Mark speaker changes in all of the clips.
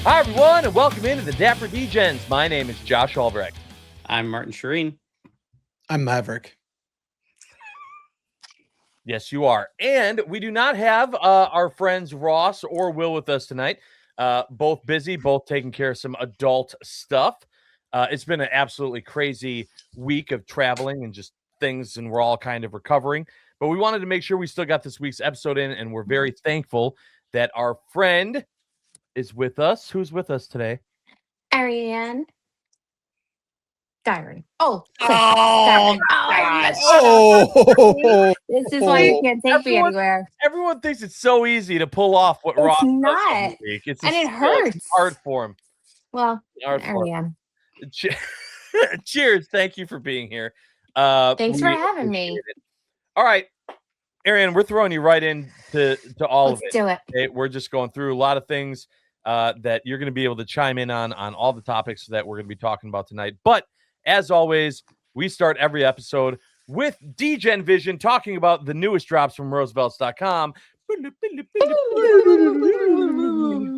Speaker 1: Hi, everyone, and welcome into the Dapper Degens. My name is Josh Albrecht.
Speaker 2: I'm Martin Shireen.
Speaker 3: I'm Maverick.
Speaker 1: Yes, you are. And we do not have our friends Ross or Will with us tonight. Both busy, both taking care of some adult stuff. It's been an absolutely crazy week of traveling and just things, and we're all kind of recovering. But we wanted to make sure we still got this week's episode in, and we're very thankful that our friend is with us. Who's with us today?
Speaker 4: Ariane. Diary. Oh,
Speaker 2: Oh,
Speaker 3: Oh,
Speaker 4: this is why you can't take me anywhere.
Speaker 1: Everyone thinks it's so easy to pull off what Ross does
Speaker 4: not.
Speaker 1: every week. It's
Speaker 4: And it
Speaker 1: still
Speaker 4: hurts.
Speaker 1: hard for him.
Speaker 4: Well,
Speaker 1: Hard for him.
Speaker 4: Ariane.
Speaker 1: Cheers. Thank you for being here.
Speaker 4: Thanks for
Speaker 1: we
Speaker 4: having
Speaker 1: appreciate
Speaker 4: me.
Speaker 1: it. All right, Ariane, we're throwing you right into all
Speaker 4: Let's
Speaker 1: of it.
Speaker 4: do it.
Speaker 1: Okay? We're just going through a lot of things that you're going to be able to chime in on all the topics that we're going to be talking about tonight. But as always, we start every episode with Degen Vision talking about the newest drops from Roosevelts.com.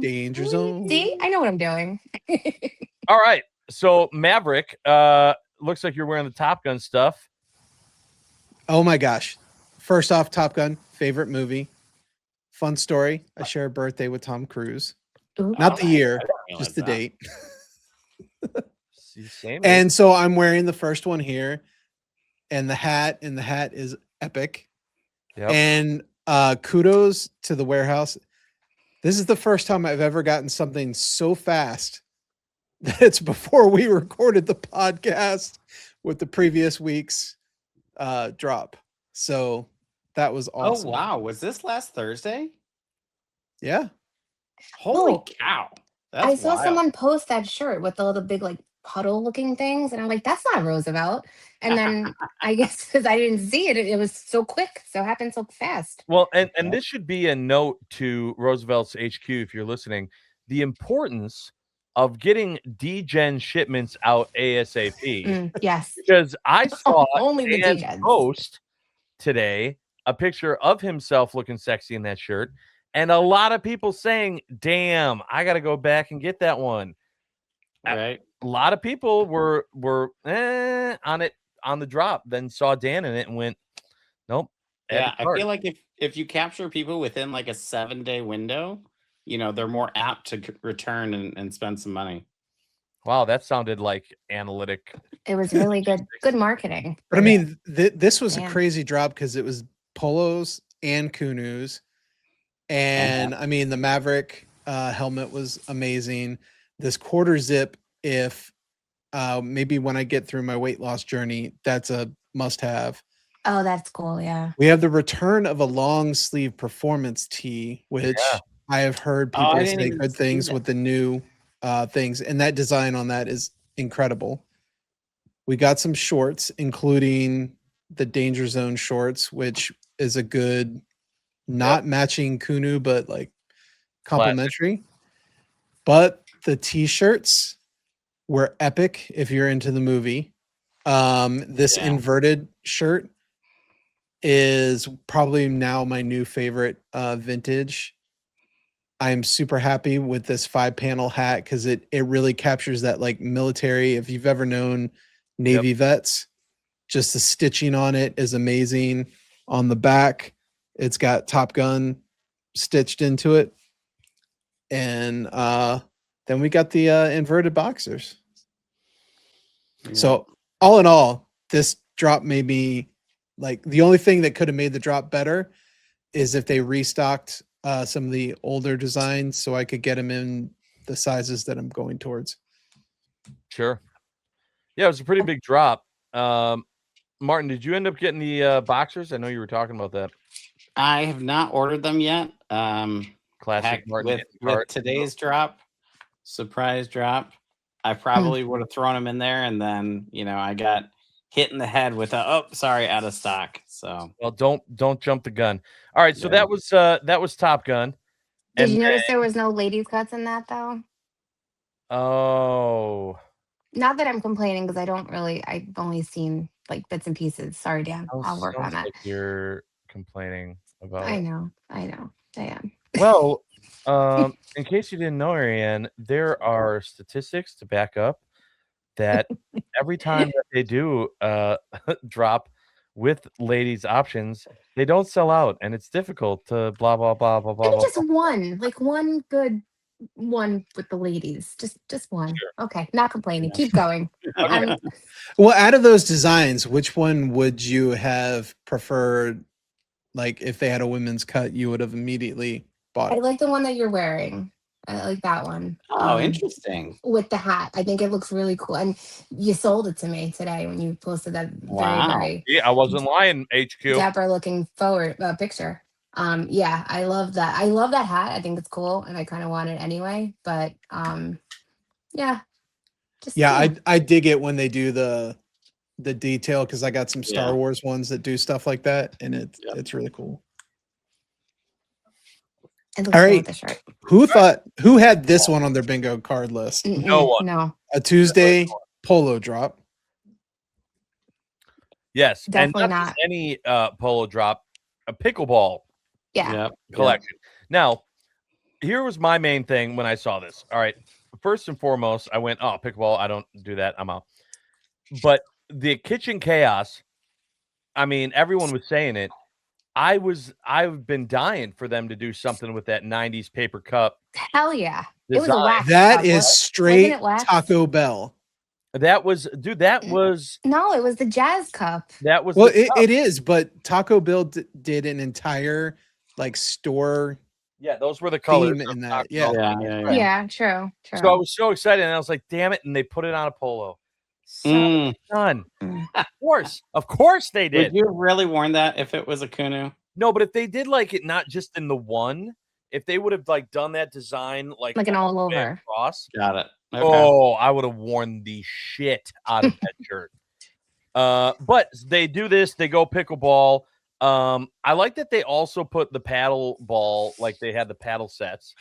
Speaker 3: danger zone.
Speaker 4: See, I know what I'm doing.
Speaker 1: All right. So Maverick, looks like you're wearing the Top Gun stuff.
Speaker 3: Oh my gosh. First off, Top Gun, favorite movie. Fun story. I share a birthday with Tom Cruise.
Speaker 4: Ooh.
Speaker 3: Not the year,
Speaker 2: realize
Speaker 3: just the
Speaker 2: that.
Speaker 3: date.
Speaker 1: Same.
Speaker 3: And so I'm wearing the first one here. And the hat is epic.
Speaker 1: Yep.
Speaker 3: And kudos to the warehouse. This is the first time I've ever gotten something so fast that it's before we recorded the podcast with the previous week's drop. So that was awesome.
Speaker 2: Oh, wow. Was this last Thursday?
Speaker 3: Yeah.
Speaker 2: Holy
Speaker 4: Oh.
Speaker 2: cow.
Speaker 4: I saw
Speaker 2: wild.
Speaker 4: someone post that shirt with all the big like puddle looking things, and I'm like, that's not Roosevelt. And then I guess because I didn't see it, it was so quick, so happened so fast.
Speaker 1: Well, and this should be a note to Roosevelt's HQ if you're listening. The importance of getting Degen shipments out ASAP.
Speaker 4: Yes.
Speaker 1: Because I saw
Speaker 4: Only the
Speaker 1: Dan
Speaker 4: Degens.
Speaker 1: post today a picture of himself looking sexy in that shirt, and a lot of people saying, "Damn, I got to go back and get that one."
Speaker 2: Right.
Speaker 1: A lot of people were on it on the drop, then saw Dan in it and went, "Nope."
Speaker 2: Yeah, I feel like if you capture people within like a 7-day window, they're more apt to return and spend some money.
Speaker 1: Wow, that sounded like analytic.
Speaker 4: It was really good marketing.
Speaker 3: But I mean, this was
Speaker 4: Man.
Speaker 3: a crazy drop because it was polos and kunus. And I mean, the Maverick helmet was amazing. This quarter zip, if maybe when I get through my weight loss journey, that's a must have.
Speaker 4: Oh, that's cool. Yeah.
Speaker 3: We have the return of a long sleeve performance tee, which I have heard
Speaker 2: Oh, I
Speaker 3: people
Speaker 2: didn't
Speaker 3: say
Speaker 2: even
Speaker 3: good
Speaker 2: see
Speaker 3: things
Speaker 2: that.
Speaker 3: with the new things. And that design on that is incredible. We got some shorts, including the Danger Zone shorts, which is a good, not matching Kunu, but like complimentary. But the t-shirts were epic if you're into the movie. This inverted shirt is probably now my new favorite vintage. I'm super happy with this 5-panel hat because it really captures that like military. If you've ever known Navy vets, just the stitching on it is amazing. On the back, it's got Top Gun stitched into it. And then we got the inverted boxers.
Speaker 2: Yeah.
Speaker 3: So all in all, this drop made me like the only thing that could have made the drop better is if they restocked some of the older designs so I could get them in the sizes that I'm going towards.
Speaker 1: Sure. Yeah, it was a pretty big drop. Martin, did you end up getting the boxers? I know you were talking about that.
Speaker 2: I have not ordered them yet.
Speaker 1: Classic
Speaker 2: Heck,
Speaker 1: Martin.
Speaker 2: with today's drop, surprise drop, I probably would have thrown them in there, and then I got hit in the head with out of stock. So
Speaker 1: Well, don't jump the gun. All right, so that was Top Gun.
Speaker 4: Did you notice there was no ladies' cuts in that though?
Speaker 1: Oh.
Speaker 4: Not that I'm complaining because I've only seen like bits and pieces. Sorry, Dan. I'll work on that.
Speaker 1: Like you're complaining about
Speaker 4: I
Speaker 1: it.
Speaker 4: know. I am.
Speaker 1: Well, In case you didn't know, Ariane, there are statistics to back up that every time that they do drop with ladies options, they don't sell out, and it's difficult to blah blah blah blah blah
Speaker 4: Maybe
Speaker 1: blah.
Speaker 4: just one, like one good one with the ladies. Just one.
Speaker 1: Sure.
Speaker 4: Okay, not complaining.
Speaker 2: Yeah.
Speaker 4: Keep going.
Speaker 1: Okay.
Speaker 3: Well, out of those designs, which one would you have preferred? Like, if they had a women's cut, you would have immediately bought
Speaker 4: I
Speaker 3: it.
Speaker 4: like the one that you're wearing. I like that one.
Speaker 2: Oh, interesting.
Speaker 4: With the hat. I think it looks really cool. And you sold it to me today when you posted that
Speaker 2: Wow.
Speaker 4: very
Speaker 1: Yeah, I wasn't lying, HQ.
Speaker 4: dapper looking forward picture. Yeah, I love that. I love that hat. I think it's cool and I kind of want it anyway. But yeah. Just
Speaker 3: Yeah, I dig it when they do the detail because I got some Star
Speaker 2: Yeah.
Speaker 3: Wars ones that do stuff like that, and
Speaker 2: Yep.
Speaker 3: it's really cool.
Speaker 4: it looks
Speaker 3: All
Speaker 4: cool
Speaker 3: right.
Speaker 4: with the shirt.
Speaker 3: Who had this one on their bingo card list?
Speaker 1: No one.
Speaker 4: No.
Speaker 3: A Tuesday polo drop.
Speaker 1: Yes,
Speaker 4: Definitely
Speaker 1: and not just any polo drop, a pickleball
Speaker 4: Yeah.
Speaker 2: Yep.
Speaker 1: collection. Now, here was my main thing when I saw this. All right, first and foremost, I went, "Oh, pickleball! I don't do that. I'm out." But the kitchen chaos. I mean, everyone was saying it. I've been dying for them to do something with that '90s paper cup.
Speaker 4: Hell yeah. It was a
Speaker 1: design.
Speaker 4: wax.
Speaker 3: That
Speaker 4: cup,
Speaker 3: is
Speaker 4: wasn't
Speaker 3: straight
Speaker 4: it wax?
Speaker 3: Taco Bell.
Speaker 1: That was, dude. That was
Speaker 4: No, it was the jazz cup.
Speaker 1: that was.
Speaker 3: Well,
Speaker 1: the cup.
Speaker 3: it is, but Taco Bell did an entire like store
Speaker 1: Yeah, those were the colors.
Speaker 3: theme
Speaker 1: of
Speaker 3: in that.
Speaker 1: Taco
Speaker 3: Yeah.
Speaker 1: Bell.
Speaker 2: Yeah. Yeah. Yeah.
Speaker 4: Yeah, true.
Speaker 1: So I was so excited, and I was like, "Damn it!" And they put it on a polo.
Speaker 2: Mm.
Speaker 1: Son,
Speaker 4: Mm.
Speaker 1: of course they
Speaker 2: Would
Speaker 1: did.
Speaker 2: you have really worn that if it was a Kunu?
Speaker 1: No, but if they did like it, not just in the one, if they would have like done that design like
Speaker 4: Like an all
Speaker 1: the way
Speaker 4: over.
Speaker 1: across,
Speaker 2: Got it. Okay.
Speaker 1: oh, I would have worn the shit out of that shirt. But they do this. They go pickleball. I like that they also put the paddle ball, like they had the paddle sets,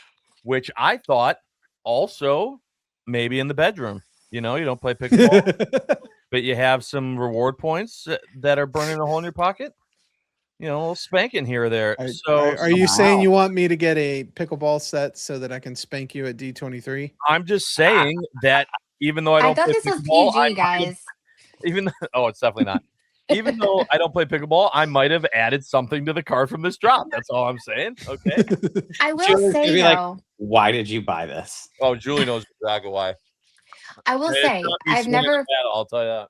Speaker 1: which I thought also maybe in the bedroom. You know, you don't play pickleball, but you have some reward points that are burning a hole in your pocket. You know, a little spanking here or there.
Speaker 3: Are you saying you want me to get a pickleball set so that I can spank you at D23?
Speaker 1: I'm just saying that even though I
Speaker 4: I
Speaker 1: don't
Speaker 4: thought
Speaker 1: play
Speaker 4: this was
Speaker 1: pickleball, I
Speaker 4: PG,
Speaker 1: might have-
Speaker 4: guys.
Speaker 1: even oh, it's definitely not. Even though I don't play pickleball, I might have added something to the card from this drop. That's all I'm saying. Okay.
Speaker 4: I will
Speaker 2: Julie's
Speaker 4: say
Speaker 2: gonna be like,
Speaker 4: though,
Speaker 2: Why did you buy this?
Speaker 1: Oh, Julie knows exactly why.
Speaker 4: I will
Speaker 1: It's
Speaker 4: say
Speaker 1: not me
Speaker 4: I've
Speaker 1: swinging
Speaker 4: never
Speaker 1: a paddle, I'll tell you that.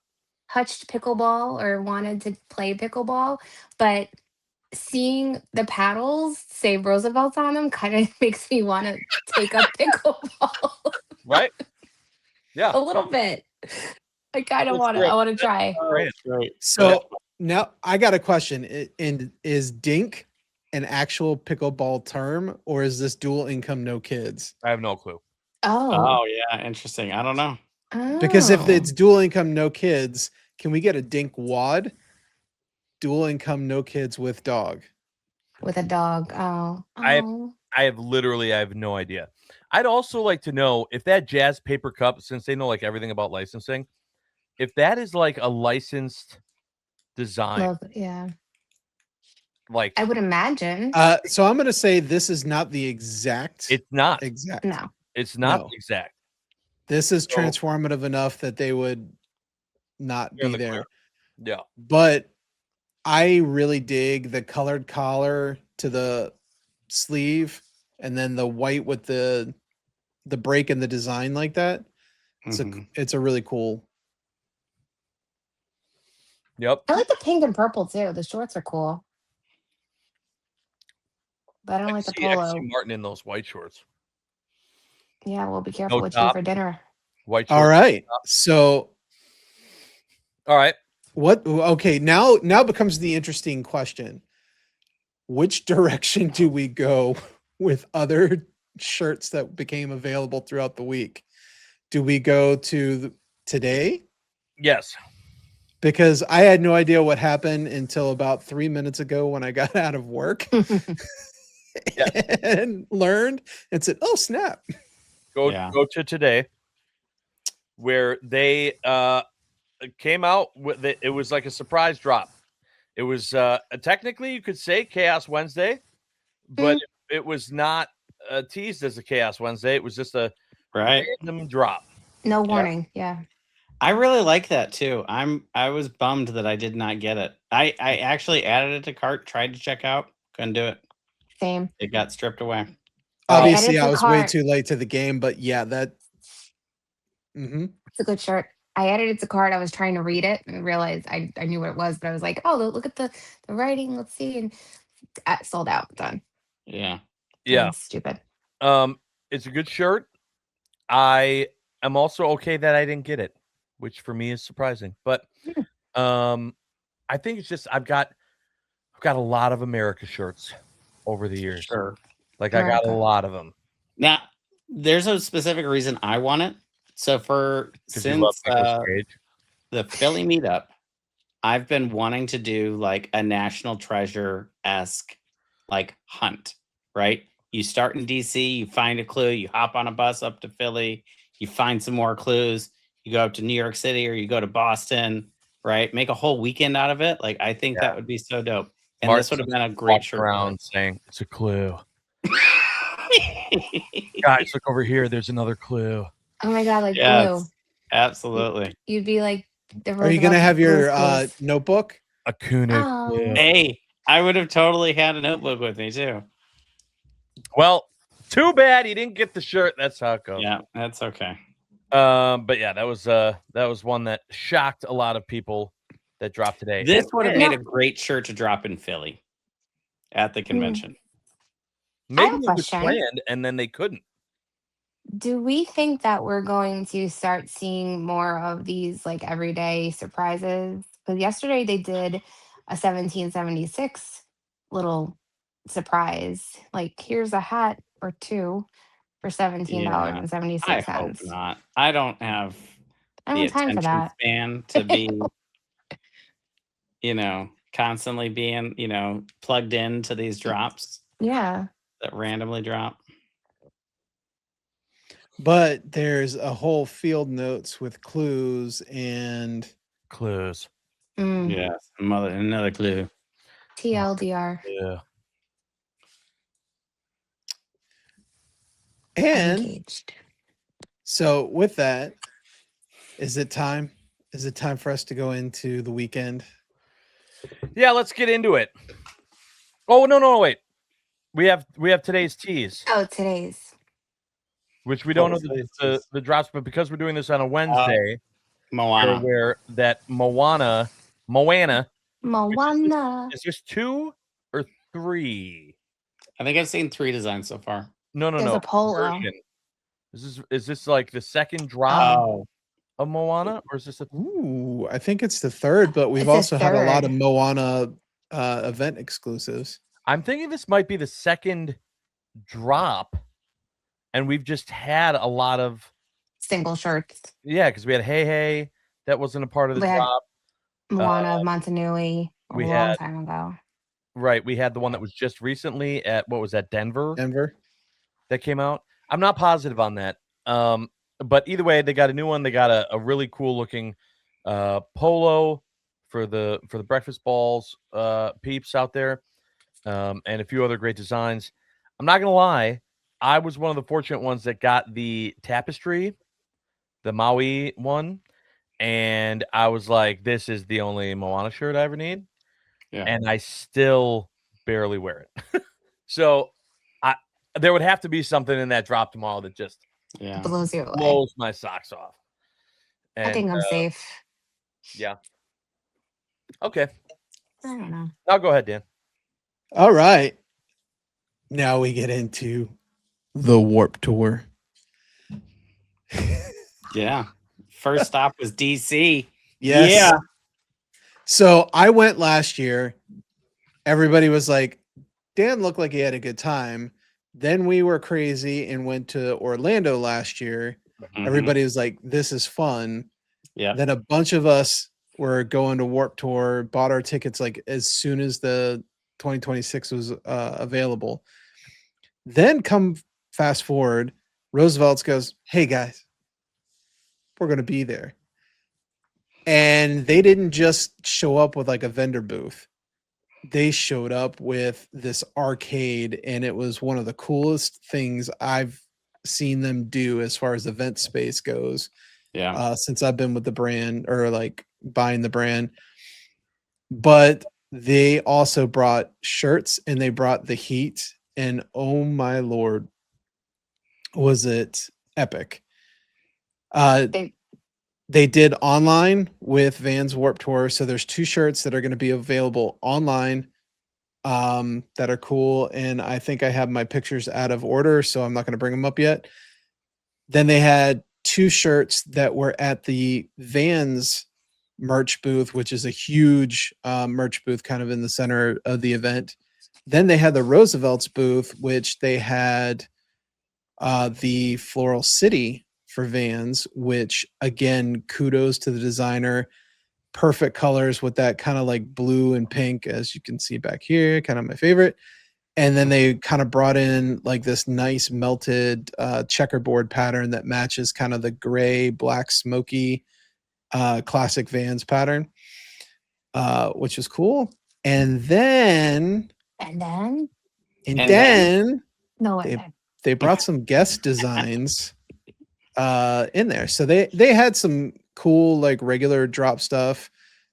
Speaker 4: touched pickleball or wanted to play pickleball, but seeing the paddles say Roosevelt's on them kind of makes me want to take up pickleball
Speaker 1: Right? Yeah.
Speaker 4: a little bit. I kind of
Speaker 1: It's
Speaker 4: want to.
Speaker 1: great.
Speaker 4: I want to try.
Speaker 1: Great.
Speaker 2: Great.
Speaker 3: So now I got a question. And is dink an actual pickleball term, or is this dual income, no kids?
Speaker 1: I have no clue.
Speaker 4: Oh,
Speaker 2: Oh yeah, interesting. I don't know.
Speaker 3: Because if
Speaker 4: Oh.
Speaker 3: it's dual income, no kids, can we get a dink wad? Dual income, no kids with dog.
Speaker 4: with a dog. Oh,
Speaker 1: I-
Speaker 4: oh.
Speaker 1: I have no idea. I'd also like to know if that jazz paper cup, since they know like everything about licensing, if that is like a licensed design,
Speaker 4: Love, yeah.
Speaker 1: like
Speaker 4: I would imagine.
Speaker 3: So I'm gonna say this is not the exact.
Speaker 1: it's not.
Speaker 3: exact.
Speaker 4: No.
Speaker 1: It's not
Speaker 3: No.
Speaker 1: exact.
Speaker 3: This is
Speaker 1: So-
Speaker 3: transformative enough that they would not
Speaker 1: You're in
Speaker 3: be
Speaker 1: the
Speaker 3: there.
Speaker 1: clear. Yeah.
Speaker 3: But I really dig the colored collar to the sleeve, and then the white with the break in the design like that.
Speaker 2: Mhm.
Speaker 3: It's a really cool.
Speaker 1: Yep.
Speaker 4: I like the pink and purple too. The shorts are cool. But I don't like the
Speaker 1: I can
Speaker 4: polo.
Speaker 1: see Martin in those white shorts.
Speaker 4: Yeah, well, be careful
Speaker 1: No
Speaker 4: what you eat
Speaker 1: top.
Speaker 4: for dinner.
Speaker 1: White shorts.
Speaker 3: All right. So
Speaker 1: All right.
Speaker 3: what? Okay, now becomes the interesting question. Which direction do we go with other shirts that became available throughout the week? Do we go to today?
Speaker 1: Yes.
Speaker 3: Because I had no idea what happened until about 3 minutes ago when I got out of work and learned and said, "Oh snap!"
Speaker 1: Go to today, where they came out with it. It was like a surprise drop. It was technically you could say Chaos Wednesday, but it was not teased as a Chaos Wednesday. It was just a
Speaker 2: Right.
Speaker 1: random drop.
Speaker 4: No warning. Yeah.
Speaker 2: I really like that too. I was bummed that I did not get it. I actually added it to cart, tried to check out, couldn't do it.
Speaker 4: Same.
Speaker 2: It got stripped away.
Speaker 3: Obviously,
Speaker 4: added
Speaker 3: I
Speaker 4: to
Speaker 3: was way
Speaker 4: cart.
Speaker 3: too late to the game, but yeah, that.
Speaker 4: It's a good shirt. I added it to cart. I was trying to read it and realized I knew what it was, but I was like, oh, look at the writing. Let's see. And sold out. Done.
Speaker 2: Yeah.
Speaker 1: Yeah.
Speaker 4: That's stupid.
Speaker 1: It's a good shirt. I am also okay that I didn't get it, which for me is surprising. But I think it's just I've got a lot of America shirts over the years.
Speaker 2: Sure.
Speaker 1: Like I got a lot of them.
Speaker 2: Now, there's a specific reason I want it. So since the Philly meetup, I've been wanting to do like a National Treasure-esque like hunt, right? You start in DC, you find a clue, you hop on a bus up to Philly, you find some more clues, you go up to New York City or you go to Boston, right? Make a whole weekend out of it. Like I think that would be so dope. And this would have been a great shirt.
Speaker 1: Around saying it's a clue. Guys, look over here. There's another clue.
Speaker 4: Oh my god, like
Speaker 2: yes,
Speaker 4: glue.
Speaker 2: Absolutely.
Speaker 4: You'd be like
Speaker 3: Are you gonna have your notebook?
Speaker 1: A Kuna clue.
Speaker 2: Hey, I would have totally had a notebook with me too.
Speaker 1: Well, too bad he didn't get the shirt. That's how it goes.
Speaker 2: Yeah, that's okay.
Speaker 1: But yeah, that was one that shocked a lot of people that dropped today.
Speaker 2: This would have made a great shirt to drop in Philly at the convention.
Speaker 1: Maybe it was planned and then they couldn't.
Speaker 4: Do we think that we're going to start seeing more of these like everyday surprises? Because yesterday they did a 1776 little surprise. Like, here's a hat or two for $17.76.
Speaker 2: I hope not. I don't have
Speaker 4: I
Speaker 2: the
Speaker 4: don't have time for
Speaker 2: attention
Speaker 4: that.
Speaker 2: span to be, constantly being, plugged into these drops.
Speaker 4: Yeah.
Speaker 2: That randomly drop.
Speaker 3: But there's a whole field notes with clues and
Speaker 1: clues.
Speaker 2: Yes, another clue.
Speaker 4: TLDR.
Speaker 1: Yeah.
Speaker 3: And
Speaker 4: engaged.
Speaker 3: So with that, is it time? Is it time for us to go into the weekend?
Speaker 1: Yeah, let's get into it. Oh no, wait. We have today's tease.
Speaker 4: Oh, today's.
Speaker 1: Which we don't know the drops, but because we're doing this on a Wednesday,
Speaker 2: Moana.
Speaker 1: we're aware that Moana. Is this 2 or 3?
Speaker 2: I think I've seen 3 designs so far.
Speaker 1: No.
Speaker 4: There's a polo.
Speaker 1: Is this like the second drop of Moana, or is this
Speaker 3: Ooh, I think it's the third, but we've also had a lot of Moana event exclusives.
Speaker 1: I'm thinking this might be the second drop, and we've just had a lot of
Speaker 4: single shirts.
Speaker 1: Yeah, because we had Hey, that wasn't a part of the drop.
Speaker 4: Moana of Montanui a long time ago.
Speaker 1: Right, we had the one that was just recently at what was that, Denver? That came out. I'm not positive on that. But either way, they got a new one. They got a really cool looking polo for the breakfast balls peeps out there. And a few other great designs. I'm not gonna lie, I was one of the fortunate ones that got the tapestry, the Maui one, and I was like, this is the only Moana shirt I ever need.
Speaker 2: Yeah.
Speaker 1: And I still barely wear it. So there would have to be something in that drop tomorrow that just
Speaker 4: blows you away.
Speaker 1: Blows my socks off. And,
Speaker 4: I think I'm safe.
Speaker 1: Yeah. Okay.
Speaker 4: I don't know.
Speaker 1: I'll go ahead, Dan.
Speaker 3: All right. Now we get into the Warp Tour.
Speaker 2: Yeah. First stop was DC.
Speaker 3: Yes.
Speaker 2: Yeah.
Speaker 3: So I went last year. Everybody was like, Dan looked like he had a good time. Then we were crazy and went to Orlando last year. Mm-hmm. Everybody was like, this is fun.
Speaker 2: Yeah.
Speaker 3: Then a bunch of us were going to Warp Tour, bought our tickets like as soon as the 2026 was available. Then come fast forward, Roosevelt's goes, hey guys, we're going to be there. And they didn't just show up with like a vendor booth. they showed up with this arcade, and it was one of the coolest things I've seen them do as far as event space goes.
Speaker 2: Yeah.
Speaker 3: Since I've been with the brand or like buying the brand. But they also brought shirts and they brought the heat, and oh my lord, was it epic.
Speaker 4: They
Speaker 3: They did online with Vans Warped Tour, so there's 2 shirts that are gonna be available online, that are cool, and I think I have my pictures out of order, so I'm not gonna bring them up yet. Then they had 2 shirts that were at the Vans merch booth, which is a huge, merch booth kind of in the center of the event. Then they had the Roosevelt's booth, which they had, the Floral City for Vans, which again, kudos to the designer. Perfect colors with that kind of like blue and pink, as you can see back here, kind of my favorite. And then they kind of brought in like this nice melted checkerboard pattern that matches kind of the gray, black, smoky classic Vans pattern, which is cool. And then,
Speaker 4: and then
Speaker 3: and
Speaker 2: And
Speaker 3: then
Speaker 4: no
Speaker 3: they
Speaker 4: one.
Speaker 3: they brought some guest designs in there. So they had some cool like regular drop stuff.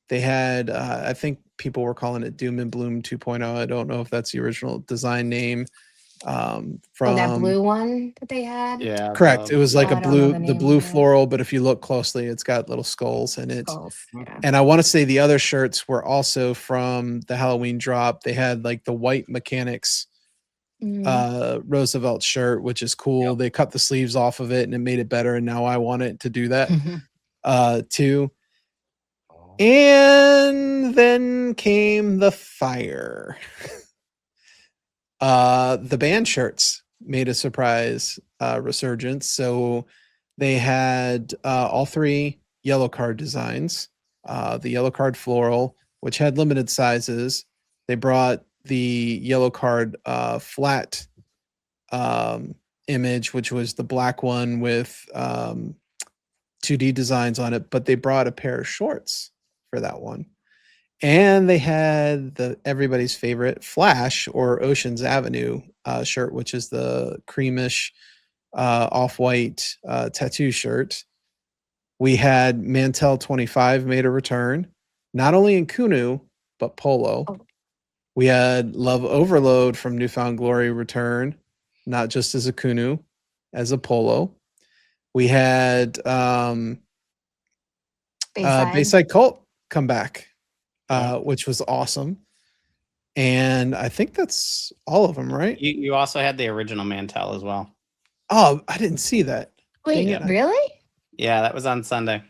Speaker 3: They had I think people were calling it Doom and Bloom 2.0. I don't know if that's the original design name.
Speaker 4: Oh,
Speaker 3: From
Speaker 4: that blue one that they had.
Speaker 2: Yeah.
Speaker 3: correct. It was like
Speaker 4: Oh,
Speaker 3: a
Speaker 4: I don't know
Speaker 3: blue,
Speaker 4: the
Speaker 3: the
Speaker 4: name
Speaker 3: blue
Speaker 4: of it.
Speaker 3: floral, but if you look closely, it's got little skulls in it.
Speaker 4: Skulls. Yeah.
Speaker 3: And I want to say the other shirts were also from the Halloween drop. They had like the white mechanics Roosevelt shirt, which is cool. They cut the sleeves off of it and it made it better. And now I want it to do that too. And then came the fire. The band shirts made a surprise resurgence. So they had all 3 yellow card designs. The yellow card floral, which had limited sizes. They brought the yellow card flat image, which was the black one with 2D designs on it, but they brought a pair of shorts for that one. And they had the everybody's favorite Flash or Ocean's Avenue shirt, which is the creamish off-white tattoo shirt. We had Mantel 25 made a return, not only in Kunu, but polo.
Speaker 4: Oh.
Speaker 3: We had Love Overload from Newfound Glory return, not just as a Kunu, as a polo. We had Bayside Cult come back, which was awesome. And I think that's all of them, right?
Speaker 2: You also had the original Mantel as well.
Speaker 3: Oh, I didn't see that.
Speaker 4: Wait,
Speaker 3: Dang it.
Speaker 4: really?
Speaker 2: Yeah, that was on Sunday.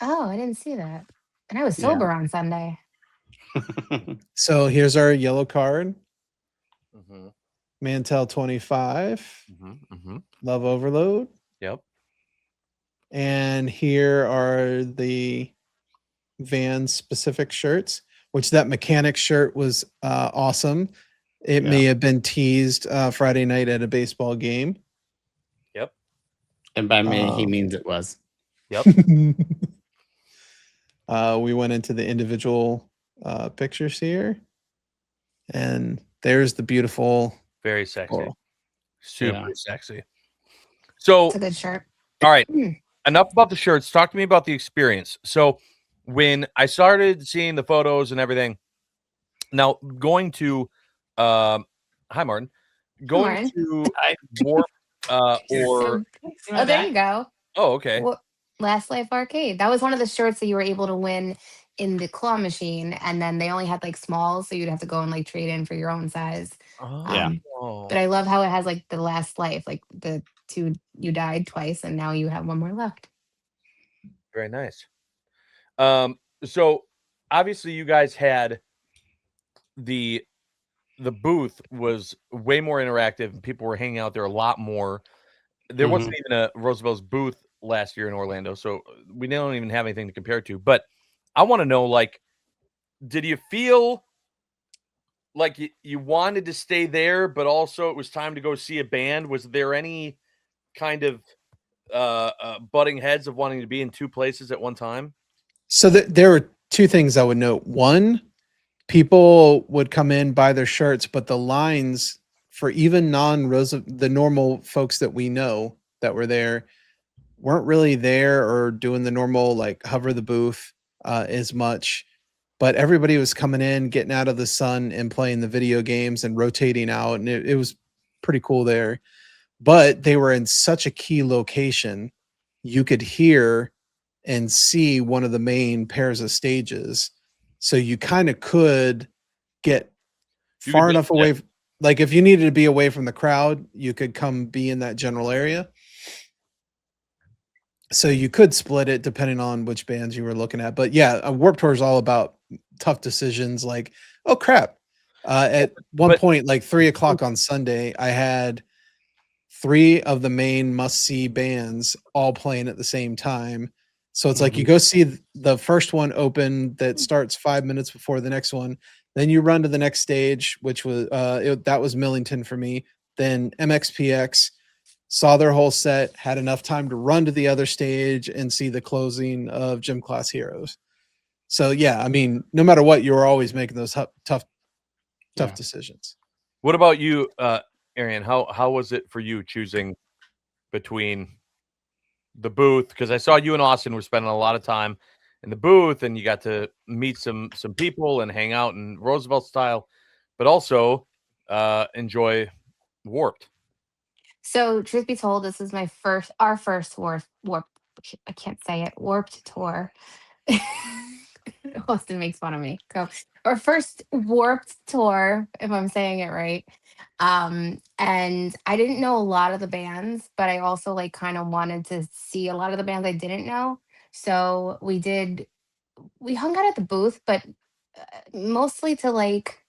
Speaker 4: Oh, I didn't see that. And I was sober on Sunday.
Speaker 3: So here's our yellow card.
Speaker 1: Mm-hmm.
Speaker 3: Mantel 25.
Speaker 1: Mm-hmm.
Speaker 3: Love Overload.
Speaker 1: Yep.
Speaker 3: And here are the Vans specific shirts, which that mechanic shirt was awesome. It may have been teased Friday night at a baseball game.
Speaker 1: Yep.
Speaker 2: And by me, he means it was.
Speaker 1: Yep.
Speaker 3: We went into the individual pictures here. And there's the beautiful.
Speaker 1: Very sexy.
Speaker 3: Coral.
Speaker 1: Super sexy. So,
Speaker 4: it's a good shirt.
Speaker 1: All right. Enough about the shirts. Talk to me about the experience. So, when I started seeing the photos and everything, now going to, hi Martin, going to Warp or
Speaker 4: oh, there you go.
Speaker 1: Oh, okay.
Speaker 4: Well, Last Life Arcade. That was one of the shirts that you were able to win in the claw machine, and then they only had like smalls, so you'd have to go and like trade in for your own size. But I love how it has like the last life, like the 2 you died twice, and now you have 1 more left.
Speaker 1: Very nice. So obviously you guys had the booth was way more interactive and people were hanging out there a lot more. There wasn't even a Roosevelt's booth last year in Orlando, so we don't even have anything to compare to. But I want to know, like, did you feel like you wanted to stay there, but also it was time to go see a band? Was there any kind of butting heads of wanting to be in 2 places at one time?
Speaker 3: So there were 2 things I would note. One, people would come in, buy their shirts, but the lines for even the normal folks that we know that were there weren't really there or doing the normal like hover the booth as much. But everybody was coming in, getting out of the sun and playing the video games and rotating out. And it was pretty cool there. But they were in such a key location. You could hear and see one of the main pairs of stages. So you kind of could get far enough away. Like if you needed to be away from the crowd, you could come be in that general area. So you could split it depending on which bands you were looking at. But yeah, a Warped Tour is all about tough decisions. Like, oh crap. At one point, like 3:00 on Sunday, I had 3 of the main must-see bands all playing at the same time. So it's like you go see the first one open that starts 5 minutes before the next one. Then you run to the next stage, which was that was Millington for me. Then MXPX, saw their whole set, had enough time to run to the other stage and see the closing of Gym Class Heroes. So yeah, I mean, no matter what, you were always making those tough decisions.
Speaker 1: What about you, Ariane? How was it for you choosing between the booth? Because I saw you and Austin were spending a lot of time in the booth, and you got to meet some people and hang out in Roosevelt style, but also enjoy Warped.
Speaker 4: So, truth be told, this is our first warp. I can't say it. Warped tour. Austin makes fun of me. So, our first Warped tour, if I'm saying it right. And I didn't know a lot of the bands, but I also like kind of wanted to see a lot of the bands I didn't know. So we hung out at the booth, but mostly to like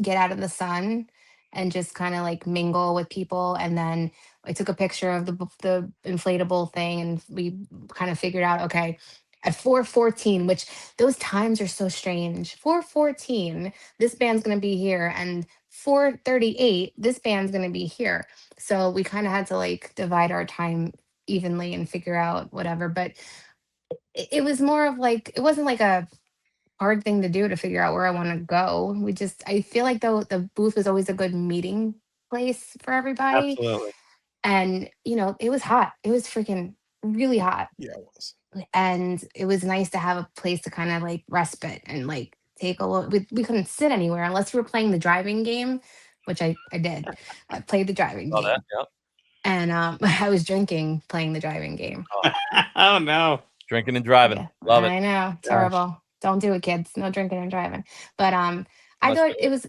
Speaker 4: get out of the sun and just kind of like mingle with people. And then I took a picture of the inflatable thing, and we kind of figured out, okay, at 4:14, which those times are so strange. 4:14, this band's gonna be here, and 4:38, this band's gonna be here. So we kind of had to like divide our time evenly and figure out whatever. But it was more of like, it wasn't like a hard thing to do to figure out where I want to go. I feel like though the booth was always a good meeting place for everybody.
Speaker 2: Absolutely.
Speaker 4: And it was hot. It was freaking really hot.
Speaker 3: Yeah, it was.
Speaker 4: And it was nice to have a place to kind of like respite and like take a look. We couldn't sit anywhere unless we were playing the driving game, which I did. I played the driving game.
Speaker 1: That, yeah.
Speaker 4: And I was drinking playing the driving game.
Speaker 2: Oh no.
Speaker 1: Drinking and driving.
Speaker 4: Yeah,
Speaker 1: Love it.
Speaker 4: I know. Terrible. Don't do it, kids. No drinking and driving. But I thought it was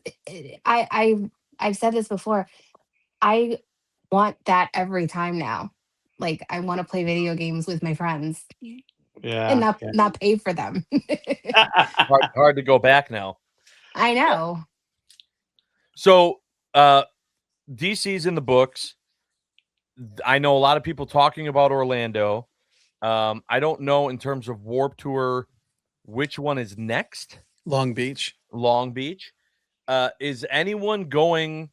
Speaker 4: I've said this before. I want that every time now. Like I want to play video games with my friends.
Speaker 2: Yeah.
Speaker 4: And not pay for them.
Speaker 1: hard to go back now.
Speaker 4: I know.
Speaker 1: So DC's in the books. I know a lot of people talking about Orlando. I don't know in terms of Warp Tour which one is next.
Speaker 3: Long Beach.
Speaker 1: Is anyone going,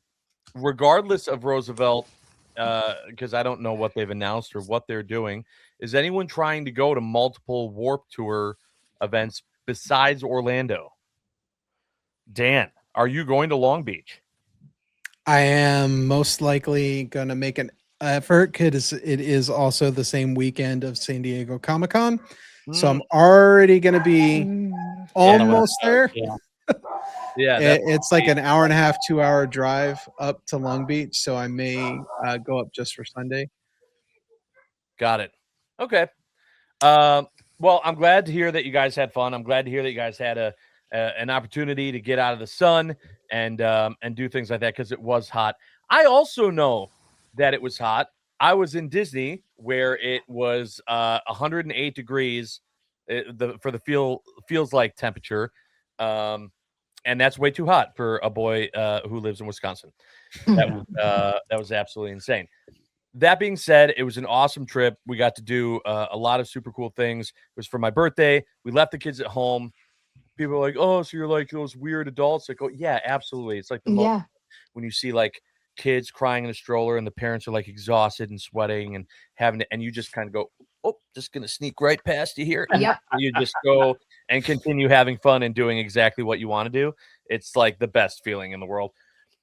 Speaker 1: regardless of Roosevelt, because I don't know what they've announced or what they're doing, is anyone trying to go to multiple Warp Tour events besides Orlando? Dan, are you going to Long Beach?
Speaker 3: I am most likely going to make an effort because it is also the same weekend of San Diego Comic-Con. So I'm already going to be almost there.
Speaker 1: Yeah,
Speaker 3: it's like an hour and a half, 2-hour drive up to Long Beach. So I may go up just for Sunday.
Speaker 1: Got it. Okay. Well, I'm glad to hear that you guys had fun. I'm glad to hear that you guys had an opportunity to get out of the sun and do things like that because it was hot. I also know that it was hot. I was in Disney where it was 108 degrees for the feels like temperature. And that's way too hot for a boy who lives in Wisconsin. That was absolutely insane. That being said, it was an awesome trip. We got to do a lot of super cool things. It was for my birthday. We left the kids at home. People are like, oh, so you're like those weird adults. Like, oh, yeah, absolutely. It's like the most when you see like kids crying in a stroller and the parents are like exhausted and sweating and and you just kind of go, oh, just gonna sneak right past you here.
Speaker 4: Yep.
Speaker 1: You just go and continue having fun and doing exactly what you want to do. It's like the best feeling in the world.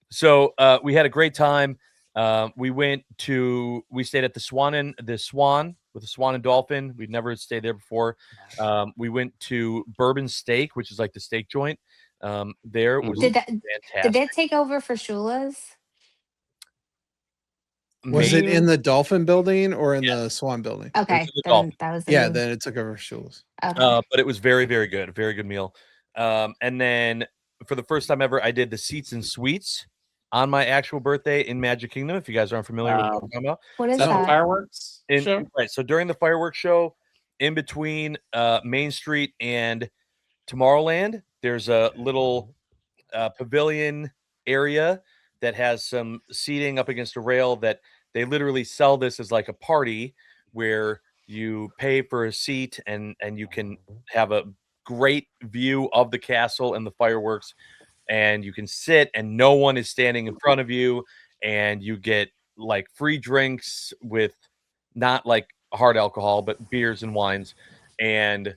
Speaker 1: So we had a great time. We stayed at the Swan with the Swan and Dolphin. We'd never stayed there before. We went to Bourbon Steak, which is like the steak joint. There was
Speaker 4: Did
Speaker 1: fantastic.
Speaker 4: that take over for Shula's?
Speaker 3: Was it
Speaker 1: Maybe-
Speaker 3: in the Dolphin building or in
Speaker 1: Yeah.
Speaker 3: the Swan building?
Speaker 4: Okay,
Speaker 1: the
Speaker 4: then
Speaker 1: Dolphin.
Speaker 4: that was the
Speaker 3: Yeah,
Speaker 4: move.
Speaker 3: then it took over Shula's.
Speaker 4: Okay.
Speaker 1: But it was very, very good. A very good meal. And then for the first time ever, I did the Seats and Suites on my actual birthday in Magic Kingdom. If you guys aren't familiar with what I'm talking about.
Speaker 4: What is
Speaker 2: Is that the
Speaker 4: that?
Speaker 2: fireworks show?
Speaker 1: Right. So during the fireworks show, in between Main Street and Tomorrowland, there's a little pavilion area that has some seating up against a rail that they literally sell this as like a party where you pay for a seat and you can have a great view of the castle and the fireworks, and you can sit and no one is standing in front of you, and you get like free drinks with not like hard alcohol but beers and wines and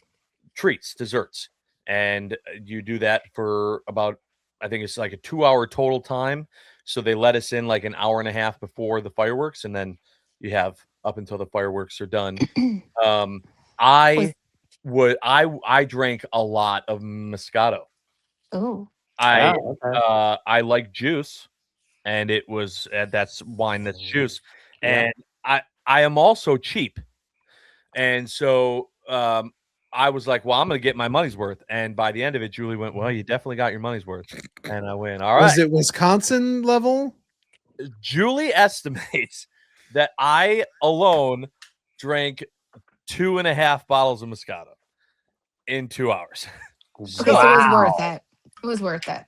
Speaker 1: treats, desserts, and you do that for about, I think it's like a 2-hour total time. So they let us in like an hour and a half before the fireworks, and then you have up until the fireworks are done. I drank a lot of Moscato.
Speaker 4: Oh,
Speaker 1: I like juice, and it was that's wine, that's juice, and I am also cheap, and so I was like, well, I'm gonna get my money's worth, and by the end of it, Julie went, well, you definitely got your money's worth, and I went, all right.
Speaker 3: Was it Wisconsin level?
Speaker 1: Julie estimates that I alone drank 2.5 bottles of Moscato in 2 hours.
Speaker 4: so it was worth it. It was worth it.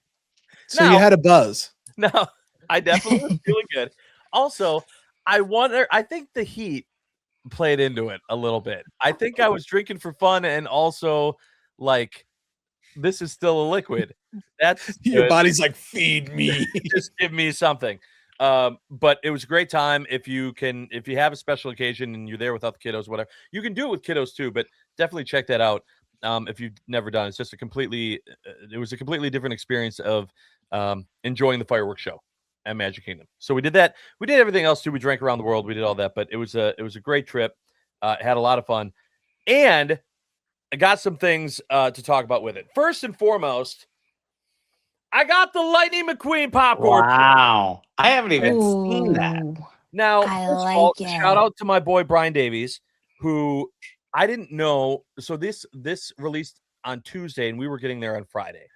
Speaker 3: So
Speaker 1: No.
Speaker 3: you had a buzz.
Speaker 1: No, I definitely was feeling good. Also, I think the heat played into it a little bit. I think I was drinking for fun, and also like, this is still a liquid. That's
Speaker 3: Your
Speaker 1: good.
Speaker 3: body's like, feed me.
Speaker 1: Just give me something. But it was a great time. If you have a special occasion and you're there without the kiddos, whatever, you can do it with kiddos too, but definitely check that out. If you've never done it. It's just it was a completely different experience of enjoying the fireworks show at Magic Kingdom. So we did that. We did everything else too. We drank around the world. We did all that, but it was a great trip. Had a lot of fun, and I got some things to talk about with it. First and foremost, I got the Lightning McQueen popcorn.
Speaker 2: Wow. I haven't even seen that.
Speaker 4: Ooh,
Speaker 1: Now,
Speaker 4: I
Speaker 1: first of all,
Speaker 4: like
Speaker 1: shout
Speaker 4: it.
Speaker 1: out to my boy Brian Davies, who I didn't know. So this released on Tuesday, and we were getting there on Friday,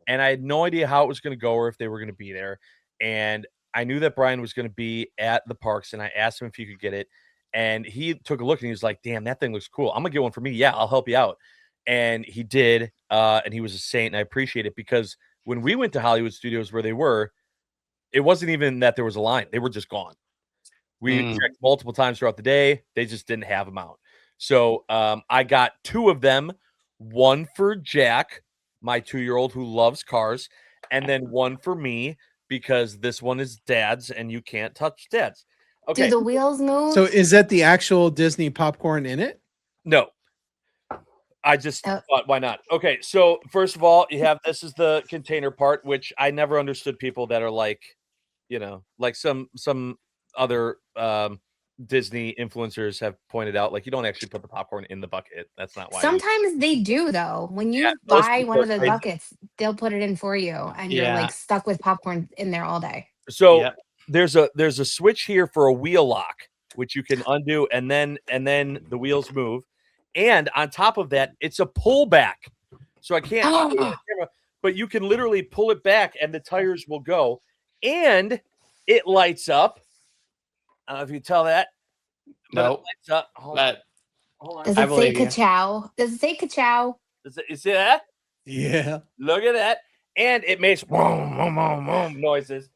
Speaker 1: and I had no idea how it was going to go or if they were going to be there. And I knew that Brian was going to be at the parks, and I asked him if he could get it, and he took a look and he was like, "Damn, that thing looks cool. I'm gonna get one for me. Yeah, I'll help you out." And he did, and he was a saint, and I appreciate it, because when we went to Hollywood Studios where they were, it wasn't even that there was a line. They were just gone. We checked multiple times throughout the day. They just didn't have them out. So I got 2 of them, one for Jack, my 2-year-old who loves cars, and then one for me, because this one is Dad's and you can't touch Dad's. Okay.
Speaker 4: Do the wheels move?
Speaker 3: So is that the actual Disney popcorn in it?
Speaker 1: No. I just thought, why not? Okay, so first of all, this is the container part, which I never understood people that are like, like some other Disney influencers have pointed out, like, you don't actually put the popcorn in the bucket. That's not why.
Speaker 4: Sometimes they do, though. When you
Speaker 1: most
Speaker 4: buy
Speaker 1: people
Speaker 4: one of
Speaker 1: are
Speaker 4: the
Speaker 1: crazy.
Speaker 4: buckets, they'll put it in for you, and you're like stuck with popcorn in there all day.
Speaker 1: So there's a switch here for a wheel lock, which you can undo, and then the wheels move. And on top of that, it's a pullback. So I can't show you the camera, but you can literally pull it back and the tires will go. And it lights up. I don't know if you can tell that. But
Speaker 2: No.
Speaker 1: it lights up. Hold on.
Speaker 4: Does it say Kachow? Does it say Kachow?
Speaker 1: You see that?
Speaker 3: Yeah.
Speaker 1: Look at that. And it makes boom, boom, boom, boom noises.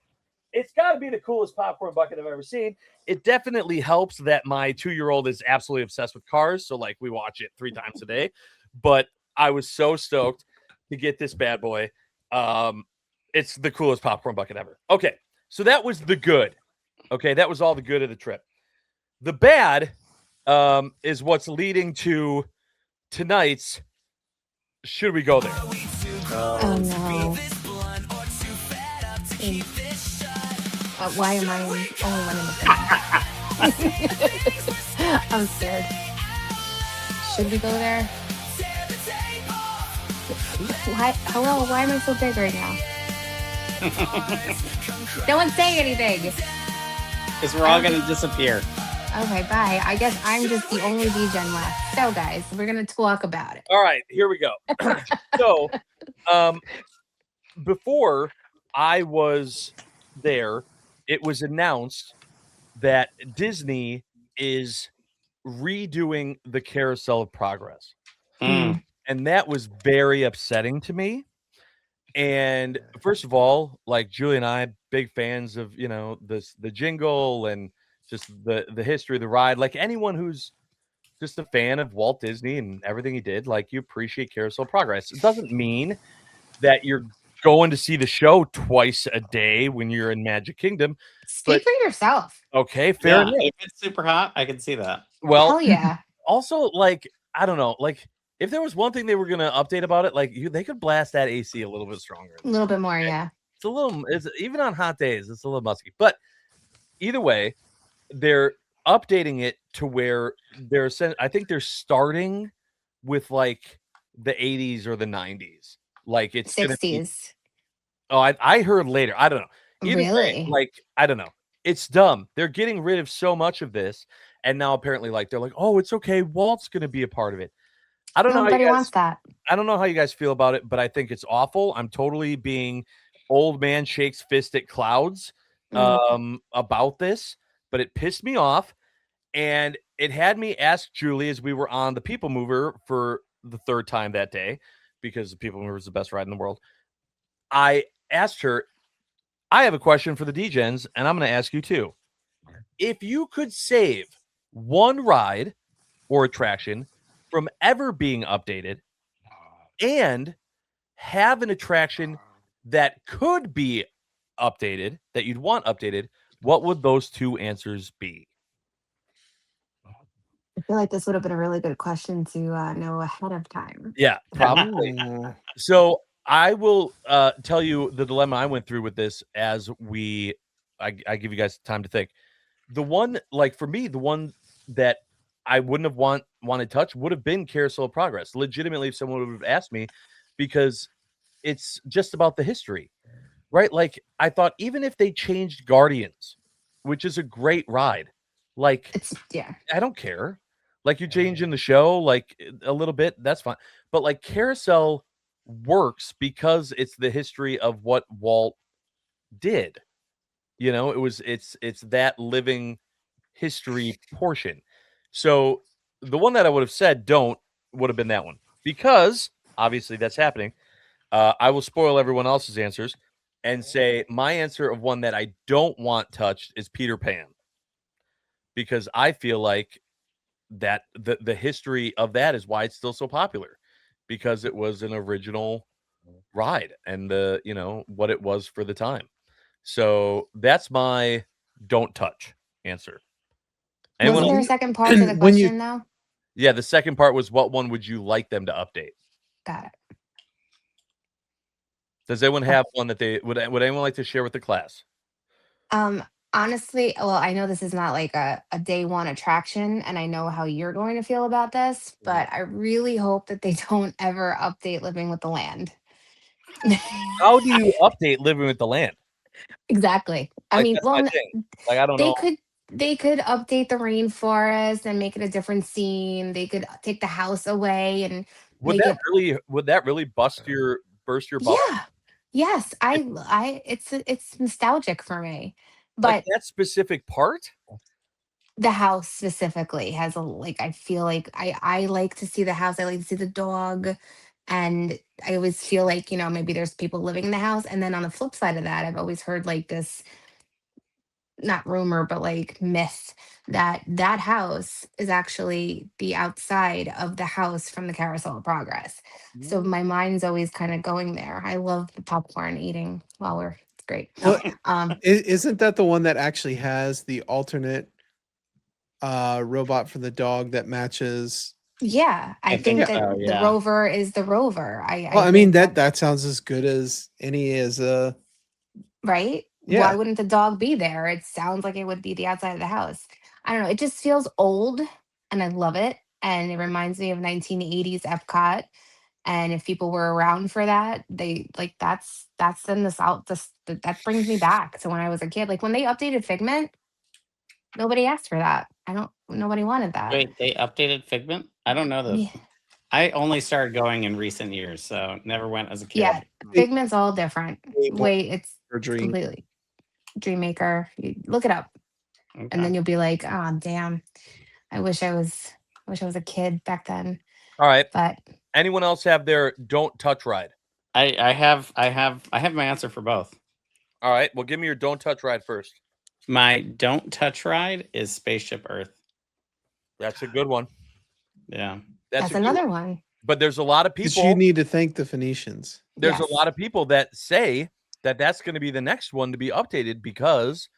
Speaker 1: It's got to be the coolest popcorn bucket I've ever seen. It definitely helps that my 2-year-old is absolutely obsessed with cars. So, like, we watch it 3 times a day. But I was so stoked to get this bad boy. It's the coolest popcorn bucket ever. Okay, so that was the good. Okay, that was all the good of the trip. The bad is what's leading to tonight's Should We Go There?
Speaker 4: Oh no. Why am I only one in the I'm scared. Should we go there? Why? Hello, why am I so big right now? No one's saying anything.
Speaker 2: Because we're all going to disappear.
Speaker 4: Okay, bye. I guess I'm just the only Degen left. So, guys, we're going to talk about it.
Speaker 1: All right, here we go. So, before I was there, it was announced that Disney is redoing the Carousel of Progress.
Speaker 2: Mm.
Speaker 1: And that was very upsetting to me. And first of all, like Julie and I, big fans of, you know, the jingle and just the history of the ride. Like anyone who's just a fan of Walt Disney and everything he did, like you appreciate Carousel of Progress. It doesn't mean that you're going to see the show twice a day when you're in Magic Kingdom.
Speaker 4: Speak for yourself.
Speaker 1: Okay, fair enough.
Speaker 2: If it's super hot, I can see that.
Speaker 1: Well,
Speaker 4: hell yeah.
Speaker 1: Also, like, I don't know, like if there was one thing they were going to update about it, like they could blast that AC a little bit stronger.
Speaker 4: A little bit more, yeah.
Speaker 1: It's even on hot days, it's a little musky. But either way, they're updating it to where I think they're starting with like the 80s or the 90s. Like it's
Speaker 4: 60s.
Speaker 1: I heard later. I don't know. Either
Speaker 4: really?
Speaker 1: Way, like, I don't know. It's dumb. They're getting rid of so much of this. And now apparently, like, they're like, oh, it's okay. Walt's going to be a part of it. I don't know.
Speaker 4: Nobody wants that.
Speaker 1: I don't know how you guys feel about it, but I think it's awful. I'm totally being old man shakes fist at clouds about this, but it pissed me off. And it had me ask Julie as we were on the People Mover for the third time that day, because the People Mover is the best ride in the world. I asked her, I have a question for the Degens, and I'm going to ask you too. If you could save one ride or attraction from ever being updated and have an attraction that could be updated, that you'd want updated, what would those two answers be?
Speaker 4: I feel like this would have been a really good question to know ahead of time.
Speaker 1: Yeah, probably. So I will tell you the dilemma I went through with this as I give you guys time to think. The one, like for me, the one that I wouldn't have wanted touch would have been Carousel of Progress. Legitimately, if someone would have asked me, because it's just about the history, right? Like I thought, even if they changed Guardians, which is a great ride, like I don't care. Like you change in the show, like a little bit, that's fine. But like Carousel works because it's the history of what Walt did. You know, it's that living history portion. So the one that I would have said would have been that one, because obviously that's happening. I will spoil everyone else's answers and say my answer of one that I don't want touched is Peter Pan, because I feel like that the history of that is why it's still so popular, because it was an original ride and what it was for the time. So that's my don't touch answer.
Speaker 4: Wasn't there a second part to the question though?
Speaker 1: Yeah, the second part was, what one would you like them to update?
Speaker 4: Got it.
Speaker 1: Does anyone have one that they would anyone like to share with the class?
Speaker 4: Honestly, well, I know this is not like a day one attraction, and I know how you're going to feel about this, but I really hope that they don't ever update Living with the Land.
Speaker 1: How do you update Living with the Land?
Speaker 4: Exactly. I mean, well,
Speaker 1: like I don't know.
Speaker 4: They could update the rainforest and make it a different scene. They could take the house away and
Speaker 1: would that really burst your bubble?
Speaker 4: Yeah. Yes, it's nostalgic for me. But
Speaker 1: like that specific part,
Speaker 4: the house specifically has I feel like I like to see the house. I like to see the dog, and I always feel like, maybe there's people living in the house. And then on the flip side of that, I've always heard like this, not rumor, but like myth, that house is actually the outside of the house from the Carousel of Progress. So my mind's always kind of going there. I love the popcorn eating while it's great.
Speaker 3: Well, isn't that the one that actually has the alternate robot for the dog that matches.
Speaker 4: Yeah, I think that
Speaker 2: so,
Speaker 4: the
Speaker 2: yeah.
Speaker 4: rover is the rover.
Speaker 3: Well, I
Speaker 4: I
Speaker 3: mean
Speaker 4: think
Speaker 3: that sounds as good as any as a
Speaker 4: right?
Speaker 3: yeah.
Speaker 4: Why wouldn't the dog be there? It sounds like it would be the outside of the house. I don't know. It just feels old and I love it. And it reminds me of 1980s Epcot. And if people were around for that, they like that's in the south. That brings me back to when I was a kid. Like when they updated Figment, nobody asked for that. Nobody wanted that.
Speaker 2: Wait, they updated Figment? I don't know
Speaker 4: Yeah,
Speaker 2: that. I only started going in recent years, so never went as a kid.
Speaker 4: yeah. Figment's all different.
Speaker 3: More
Speaker 4: Wait, it's
Speaker 3: surgery.
Speaker 4: completely Dreammaker. Look it up.
Speaker 2: Okay.
Speaker 4: And then you'll be like, oh damn, I wish I was a kid back then.
Speaker 1: All right.
Speaker 4: But
Speaker 1: Anyone else have their don't touch ride?
Speaker 2: I have my answer for both.
Speaker 1: All right. Well, give me your don't touch ride first.
Speaker 2: My don't touch ride is Spaceship Earth.
Speaker 1: That's a good one.
Speaker 2: Yeah.
Speaker 4: that's
Speaker 1: a good
Speaker 4: another one.
Speaker 1: But there's a lot of
Speaker 3: Because
Speaker 1: people.
Speaker 3: you need to thank the Phoenicians.
Speaker 1: There's
Speaker 4: Yes.
Speaker 1: a lot of people that say that that's going to be the next one to be updated because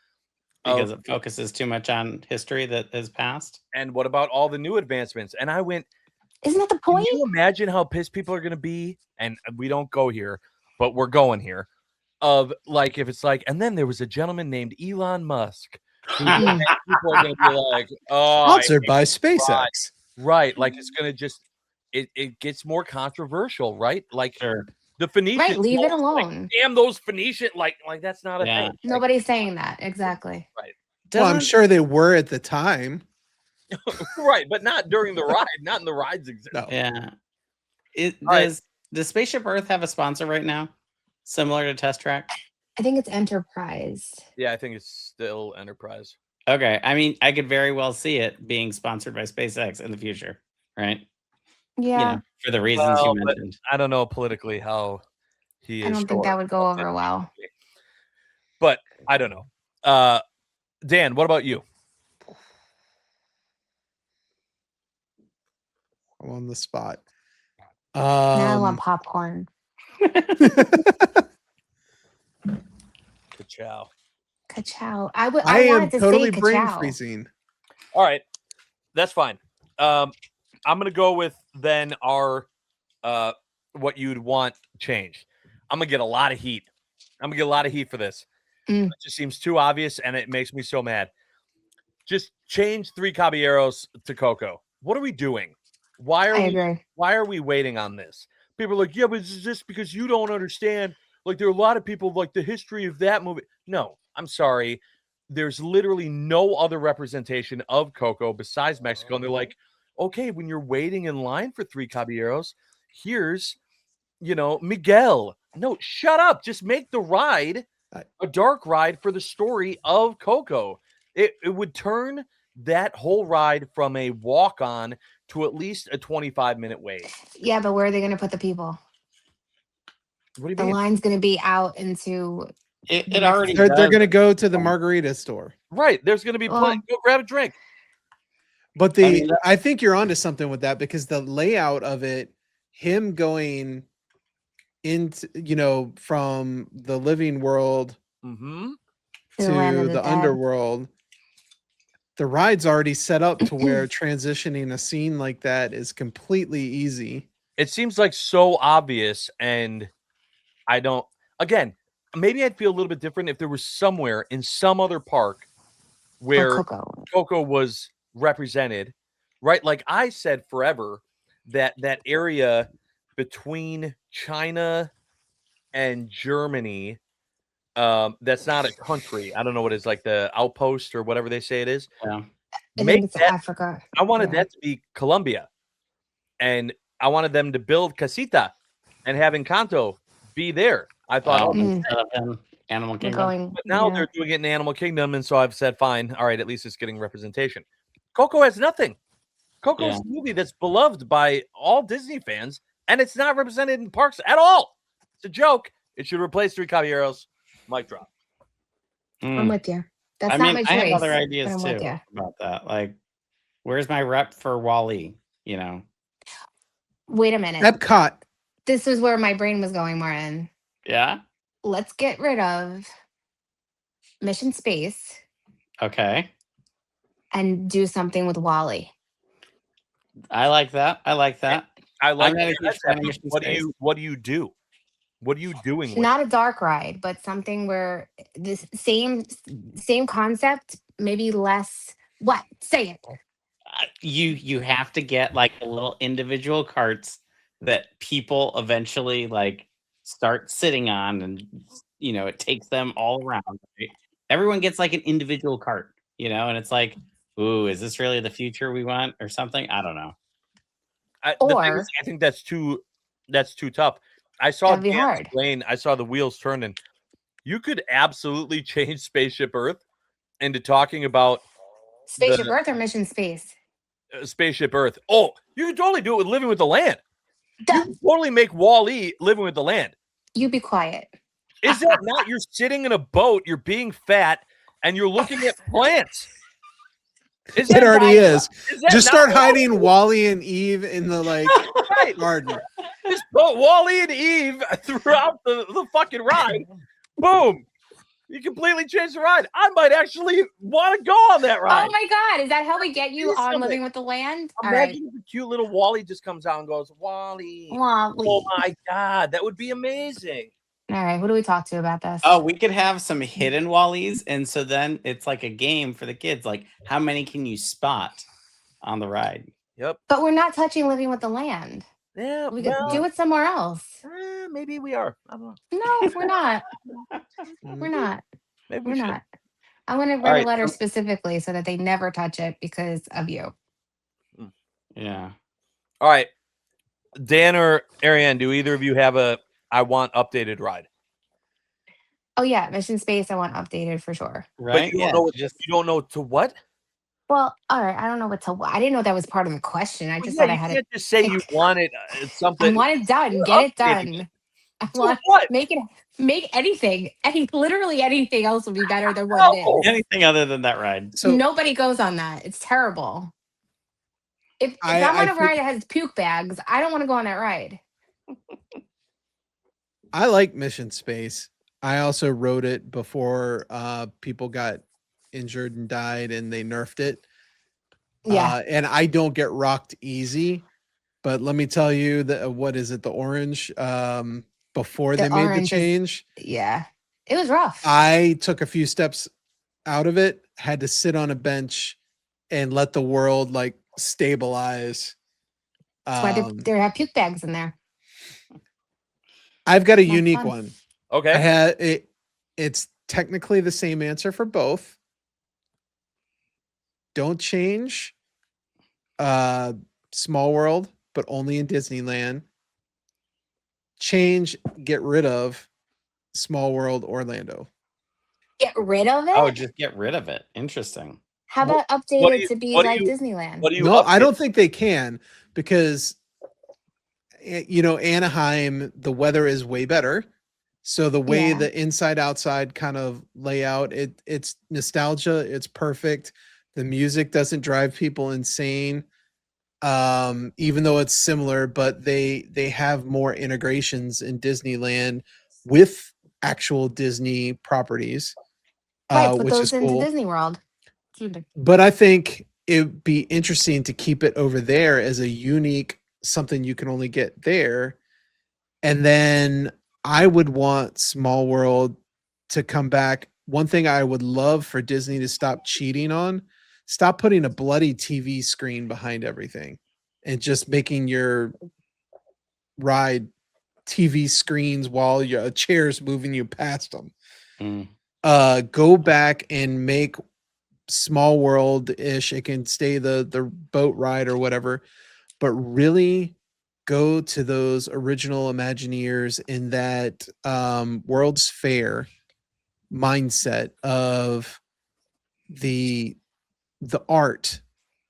Speaker 2: it focuses too much on history that is past.
Speaker 1: And what about all the new advancements? And I went,
Speaker 4: Isn't that the
Speaker 1: can
Speaker 4: point?
Speaker 1: you imagine how pissed people are going to be? And we don't go here, but we're going here. Of like, if it's like, and then there was a gentleman named Elon Musk. People are going to be like, oh,
Speaker 3: Sponsored by SpaceX.
Speaker 1: right. Like it's going to just, it gets more controversial, right? Like
Speaker 2: Sure.
Speaker 1: the Phoenicians.
Speaker 4: Right, leave it
Speaker 1: like,
Speaker 4: alone.
Speaker 1: damn those Phoenician, like that's not a thing.
Speaker 4: Nobody's saying that. Exactly.
Speaker 1: Right.
Speaker 3: Well, I'm sure they were at the time.
Speaker 1: Right, but not during the ride, not in the rides exist.
Speaker 3: No.
Speaker 2: Yeah.
Speaker 1: right.
Speaker 2: Does Spaceship Earth have a sponsor right now? Similar to Test Track?
Speaker 4: I think it's Enterprise.
Speaker 1: Yeah, I think it's still Enterprise.
Speaker 2: Okay. I mean, I could very well see it being sponsored by SpaceX in the future, right?
Speaker 4: Yeah.
Speaker 2: You know, for the reasons you mentioned.
Speaker 1: I don't know politically how he is.
Speaker 4: I don't think that would go over well.
Speaker 1: But I don't know. Dan, what about you?
Speaker 3: I'm on the spot.
Speaker 4: Now I want popcorn.
Speaker 1: Kachow.
Speaker 4: Kachow. I
Speaker 3: I
Speaker 4: wanted
Speaker 3: am
Speaker 4: to
Speaker 3: totally
Speaker 4: say
Speaker 3: brain
Speaker 4: Kachow.
Speaker 3: freezing.
Speaker 1: All right, that's fine. I'm gonna go with then our what you'd want changed. I'm gonna get a lot of heat. I'm gonna get a lot of heat for this. It just seems too obvious, and it makes me so mad. Just change 3 Caballeros to Coco. What are we doing? Why are we waiting on this? People are like, yeah, but it's just because you don't understand. Like, there are a lot of people like the history of that movie. No, I'm sorry. There's literally no other representation of Coco besides Mexico. And they're like, okay, when you're waiting in line for 3 Caballeros, here's, Miguel. No, shut up. Just make the ride a dark ride for the story of Coco. It would turn that whole ride from a walk-on to at least a 25-minute wait.
Speaker 4: Yeah, but where are they going to put the people?
Speaker 1: What do you
Speaker 4: the
Speaker 1: mean?
Speaker 4: line's going to be out into.
Speaker 2: It already.
Speaker 3: They're going to go to the margarita store.
Speaker 1: Right. There's going to be plenty. Go grab a drink.
Speaker 3: But I think you're onto something with that because the layout of it, him going into, from the living world
Speaker 1: to
Speaker 3: the underworld, the ride's already set up to where transitioning a scene like that is completely easy.
Speaker 1: It seems like so obvious, and I don't. Again, maybe I'd feel a little bit different if there was somewhere in some other park where Coco was represented, right? Like I said forever, that area between China and Germany, that's not a country. I don't know what it's like, the outpost or whatever they say it is.
Speaker 2: Yeah.
Speaker 4: I think it's Africa.
Speaker 1: I wanted that to be Colombia, and I wanted them to build Casita and have Encanto be there. I thought
Speaker 2: Animal Kingdom.
Speaker 1: But now they're doing it in Animal Kingdom, and so I've said, fine, all right, at least it's getting representation. Coco has nothing. Coco's a movie that's beloved by all Disney fans, and it's not represented in parks at all. It's a joke. It should replace 3 Caballeros. Mic drop.
Speaker 4: I'm with you. That's not my choice.
Speaker 2: I have other ideas too about that. Like, where's my rep for Wall-E?
Speaker 4: Wait a minute.
Speaker 3: Epcot.
Speaker 4: This is where my brain was going, Martin.
Speaker 2: Yeah.
Speaker 4: Let's get rid of Mission Space.
Speaker 2: Okay.
Speaker 4: and do something with Wally.
Speaker 2: I like that. I like that.
Speaker 1: I like
Speaker 2: I'm not a huge
Speaker 1: that.
Speaker 2: fan of Mission
Speaker 1: What do
Speaker 2: Space.
Speaker 1: you what do you do? What are you doing with
Speaker 4: Not a dark ride, but something where this same concept, maybe less. What? Say it.
Speaker 2: You have to get like little individual carts that people eventually like start sitting on, and it takes them all around. Right? Everyone gets like an individual cart, and it's like, ooh, is this really the future we want or something? I don't know.
Speaker 1: The thing
Speaker 4: Or
Speaker 1: is, I think that's too tough. I saw
Speaker 4: that'd be
Speaker 1: Dan
Speaker 4: hard.
Speaker 1: explain. I saw the wheels turning. You could absolutely change Spaceship Earth into talking about
Speaker 4: Spaceship
Speaker 1: the
Speaker 4: Earth or Mission Space?
Speaker 1: Spaceship Earth. Oh, you can totally do it with Living with the Land. You
Speaker 4: Duh.
Speaker 1: can totally make Wall-E Living with the Land.
Speaker 4: You be quiet.
Speaker 1: Is that not? You're sitting in a boat, you're being fat, and you're looking at plants. Is
Speaker 3: It
Speaker 1: that
Speaker 3: already
Speaker 1: not-
Speaker 3: is.
Speaker 1: is that
Speaker 3: Just
Speaker 1: not
Speaker 3: start
Speaker 1: Wall-E?
Speaker 3: hiding Wally and Eve in the
Speaker 1: Right.
Speaker 3: garden.
Speaker 1: Just put Wall-E and Eve throughout the fucking ride. Boom. You completely changed the ride. I might actually want to go on that ride.
Speaker 4: Oh my God. Is that how we get you
Speaker 1: Do
Speaker 4: on
Speaker 1: something.
Speaker 4: Living with the Land? All right.
Speaker 1: Imagine if the cute little Wally just comes out and goes, Wally.
Speaker 4: Wally.
Speaker 1: Oh my God. That would be amazing.
Speaker 4: All right. Who do we talk to about this?
Speaker 2: Oh, we could have some hidden Wallies, and so then it's like a game for the kids. Like, how many can you spot on the ride?
Speaker 1: Yep.
Speaker 4: But we're not touching Living with the Land.
Speaker 1: Yeah.
Speaker 4: We could do it somewhere else.
Speaker 1: Maybe we are. I don't know.
Speaker 4: No, we're not. We're not.
Speaker 1: Maybe we
Speaker 4: We're
Speaker 1: should.
Speaker 4: not. I want to
Speaker 2: All
Speaker 4: write
Speaker 2: right,
Speaker 4: a letter
Speaker 2: so-
Speaker 4: specifically so that they never touch it because of you.
Speaker 2: Yeah.
Speaker 1: All right. Dan or Ariane, do either of you have a I want updated ride?
Speaker 4: Oh yeah, Mission Space. I want updated for sure.
Speaker 2: Right.
Speaker 1: But you don't
Speaker 2: Yeah.
Speaker 1: know you don't know to what?
Speaker 4: Well, all right. I don't know what to. I didn't know that was part of the question. I
Speaker 1: Well,
Speaker 4: just
Speaker 1: yeah,
Speaker 4: thought I
Speaker 1: you
Speaker 4: had it.
Speaker 1: can't just say you wanted something.
Speaker 4: I want it done.
Speaker 1: You're
Speaker 4: Get it
Speaker 1: updating
Speaker 4: done. I
Speaker 1: To
Speaker 4: want
Speaker 1: what?
Speaker 4: make anything. Literally anything else would be better than what it
Speaker 1: No.
Speaker 4: is.
Speaker 2: Anything other than that ride.
Speaker 3: So
Speaker 4: Nobody goes on that. It's terrible. If
Speaker 3: I
Speaker 4: I'm on a
Speaker 3: think-
Speaker 4: ride that has puke bags, I don't want to go on that ride.
Speaker 3: I like Mission Space. I also wrote it before people got injured and died and they nerfed it.
Speaker 4: Yeah.
Speaker 3: And I don't get rocked easy. But let me tell you that what is it, the orange? Before
Speaker 4: The
Speaker 3: they made the
Speaker 4: orange is-
Speaker 3: change,
Speaker 4: Yeah. It was rough.
Speaker 3: I took a few steps out of it, had to sit on a bench and let the world like stabilize.
Speaker 4: That's why they have puke bags in there.
Speaker 3: I've got a
Speaker 4: Not
Speaker 3: unique
Speaker 4: fun.
Speaker 3: one.
Speaker 1: Okay.
Speaker 3: I had it. It's technically the same answer for both. Don't change Small World, but only in Disneyland. Get rid of Small World Orlando.
Speaker 4: Get rid of it?
Speaker 2: Oh, just get rid of it. Interesting.
Speaker 4: How about
Speaker 1: what do
Speaker 4: updated
Speaker 1: you-
Speaker 4: to be
Speaker 1: what do
Speaker 4: like
Speaker 1: you-
Speaker 4: Disneyland?
Speaker 1: What do you
Speaker 3: No, I
Speaker 1: update?
Speaker 3: don't think they can because Anaheim, the weather is way better. So the way
Speaker 4: Yeah.
Speaker 3: the inside outside kind of layout, it's nostalgia, it's perfect. The music doesn't drive people insane. Even though it's similar, but they have more integrations in Disneyland with actual Disney properties.
Speaker 4: Right, put
Speaker 3: which
Speaker 4: those
Speaker 3: is
Speaker 4: into
Speaker 3: cool.
Speaker 4: Disney World.
Speaker 3: But I think it'd be interesting to keep it over there as a unique something you can only get there. And then I would want Small World to come back. One thing I would love for Disney to stop cheating on, stop putting a bloody TV screen behind everything and just making your ride TV screens while your chair's moving you past them.
Speaker 2: Mm.
Speaker 3: Go back and make Small World-ish. It can stay the boat ride or whatever, but really go to those original Imagineers in that World's Fair mindset of the art,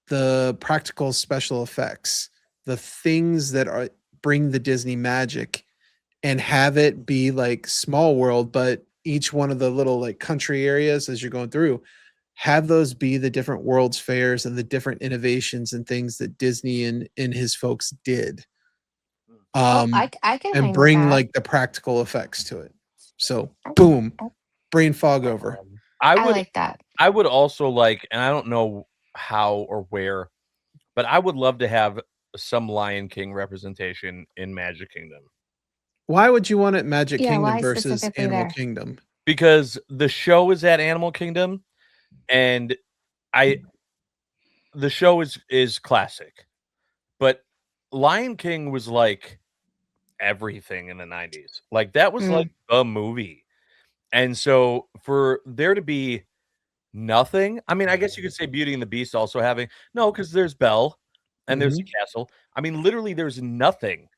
Speaker 3: the practical special effects, the things that bring the Disney magic, and have it be like Small World, but each one of the little like country areas as you're going through, have those be the different World's Fairs and the different innovations and things that Disney and his folks did.
Speaker 4: I can hang
Speaker 3: And
Speaker 4: with
Speaker 3: bring
Speaker 4: that.
Speaker 3: like the practical effects to it. So boom, brain fog over.
Speaker 1: I
Speaker 4: I
Speaker 1: would
Speaker 4: like that.
Speaker 1: I would also like, and I don't know how or where, but I would love to have some Lion King representation in Magic Kingdom.
Speaker 3: Why would you want it Magic
Speaker 4: Yeah,
Speaker 3: Kingdom
Speaker 4: why
Speaker 3: versus
Speaker 4: specifically
Speaker 3: Animal
Speaker 4: there?
Speaker 3: Kingdom?
Speaker 1: Because the show is at Animal Kingdom, and the show is classic, but Lion King was like everything in the 90s. Like that was like the movie. And so for there to be nothing, I mean, I guess you could say Beauty and the Beast also having no, because there's Belle and there's the castle. I mean, literally there's nothing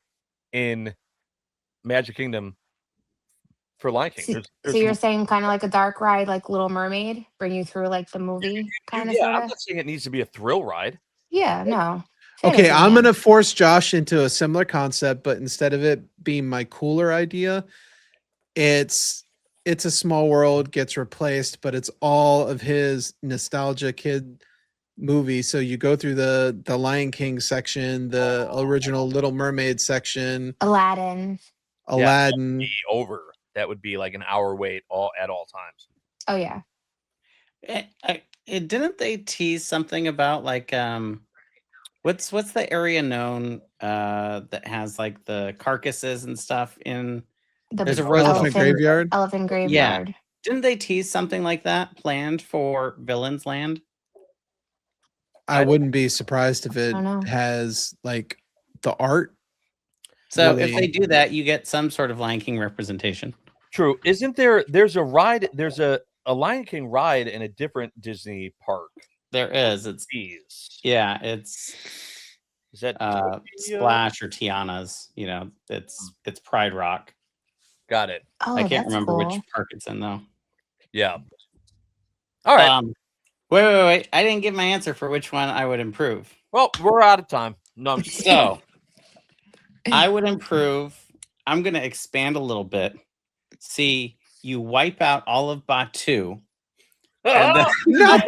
Speaker 1: in Magic Kingdom for Lion King.
Speaker 4: So,
Speaker 1: There's
Speaker 4: you're saying kind of like a dark ride, like Little Mermaid, bring you through like the movie, kind of,
Speaker 1: yeah,
Speaker 4: sort
Speaker 1: I'm
Speaker 4: of.
Speaker 1: not saying it needs to be a thrill ride.
Speaker 4: Yeah, no.
Speaker 3: Okay, I'm gonna force Josh into a similar concept, but instead of it being my cooler idea, it's a small world gets replaced, but it's all of his nostalgia kid movies. So you go through the Lion King section, the original Little Mermaid section,
Speaker 4: Aladdin.
Speaker 3: Aladdin.
Speaker 1: That would be like an hour wait at all times.
Speaker 4: Oh yeah.
Speaker 2: Didn't they tease something about like what's the area known that has like the carcasses and stuff in there's a road
Speaker 3: Elephant Graveyard.
Speaker 4: Elephant Graveyard.
Speaker 2: Yeah. Didn't they tease something like that planned for Villain's Land?
Speaker 3: I wouldn't be surprised if it has like the art.
Speaker 2: So if they do that, you get some sort of Lion King representation.
Speaker 1: True. Isn't there's a ride, there's a Lion King ride in a different Disney park?
Speaker 2: There is. It's
Speaker 1: is that
Speaker 2: Splash or Tiana's, you know, it's Pride Rock.
Speaker 1: Got it.
Speaker 4: Oh,
Speaker 2: I can't remember which park it's in though.
Speaker 1: Yeah. All right.
Speaker 2: Wait. I didn't give my answer for which one I would improve.
Speaker 1: Well, we're out of time. No, I'm just
Speaker 2: so I would improve. I'm going to expand a little bit. See, you wipe out all of Batu.
Speaker 3: Not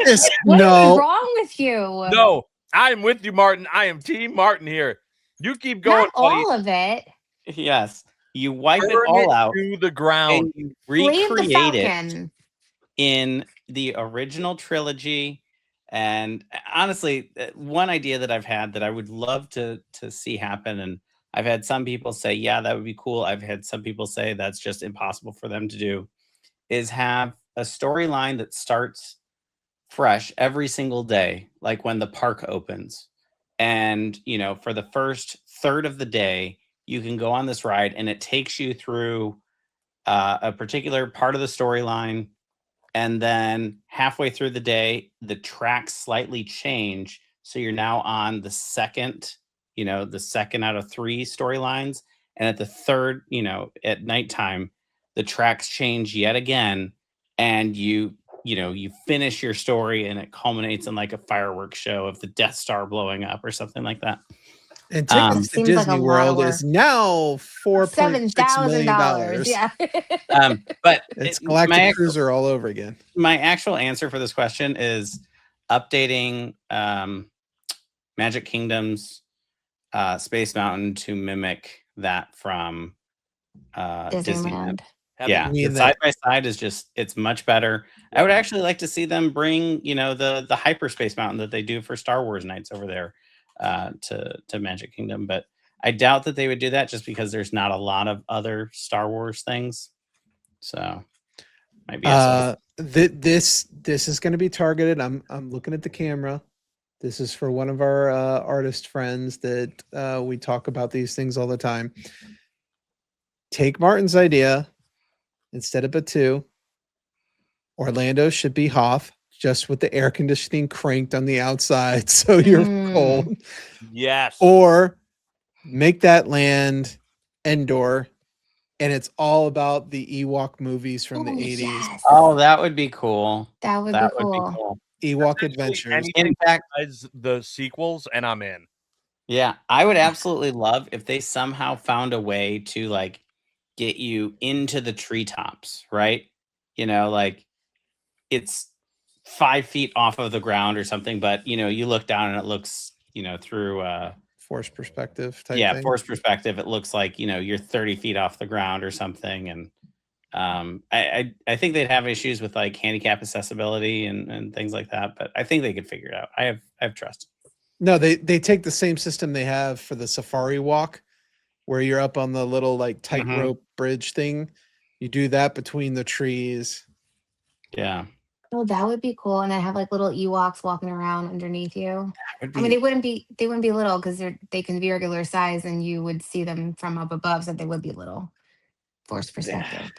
Speaker 3: this.
Speaker 4: What
Speaker 3: no.
Speaker 4: is wrong with you?
Speaker 1: No, I'm with you, Martin. I am Team Martin here. You keep going.
Speaker 4: Not all of it.
Speaker 2: Yes. You wipe it all out
Speaker 1: to the ground.
Speaker 2: And you recreate it in the original trilogy. And honestly, one idea that I've had that I would love to see happen, and I've had some people say, yeah, that would be cool. I've had some people say that's just impossible for them to do, is have a storyline that starts fresh every single day, like when the park opens. And, you know, for the first third of the day, you can go on this ride and it takes you through a particular part of the storyline. And then halfway through the day, the tracks slightly change. So you're now on the second out of 3 storylines. And at the third, you know, at nighttime, the tracks change yet again. And you finish your story and it culminates in like a fireworks show of the Death Star blowing up or something like that.
Speaker 3: And tickets to Disney World is now $4.6 million.
Speaker 4: Yeah.
Speaker 2: But
Speaker 3: it's Galactic Cruiser all over again.
Speaker 2: My actual answer for this question is updating Magic Kingdom's Space Mountain to mimic that from Disneyland. Yeah, the side by side is it's much better. I would actually like to see them bring, you know, the hyperspace mountain that they do for Star Wars nights over there to Magic Kingdom, but I doubt that they would do that just because there's not a lot of other Star Wars things. So maybe
Speaker 3: this is going to be targeted. I'm looking at the camera. This is for one of our artist friends that we talk about these things all the time. Take Martin's idea. Instead of Batu, Orlando should be Hoth, just with the air conditioning cranked on the outside so you're cold.
Speaker 1: Yes.
Speaker 3: Or make that land Endor, and it's all about the Ewok movies from the 80s.
Speaker 4: Yes.
Speaker 2: Oh, that would be cool.
Speaker 4: That would be cool.
Speaker 3: Ewok Adventures.
Speaker 1: In fact, the sequels, and I'm in.
Speaker 2: Yeah, I would absolutely love if they somehow found a way to like get you into the treetops, right? You know, like it's 5 feet off of the ground or something, but you know, you look down and it looks, you know, through
Speaker 3: force perspective type thing.
Speaker 2: Force perspective. It looks like, you know, you're 30 feet off the ground or something. And I think they'd have issues with like handicap accessibility and things like that, but I think they could figure it out. I have trust.
Speaker 3: No, they take the same system they have for the safari walk, where you're up on the little like tightrope bridge thing. You do that between the trees.
Speaker 2: Yeah.
Speaker 4: Oh, that would be cool. And then have like little Ewoks walking around underneath you. I mean,
Speaker 2: Be,
Speaker 4: they wouldn't be little because they can be regular size, and you would see them from up above, so they would be little. Forced perspective.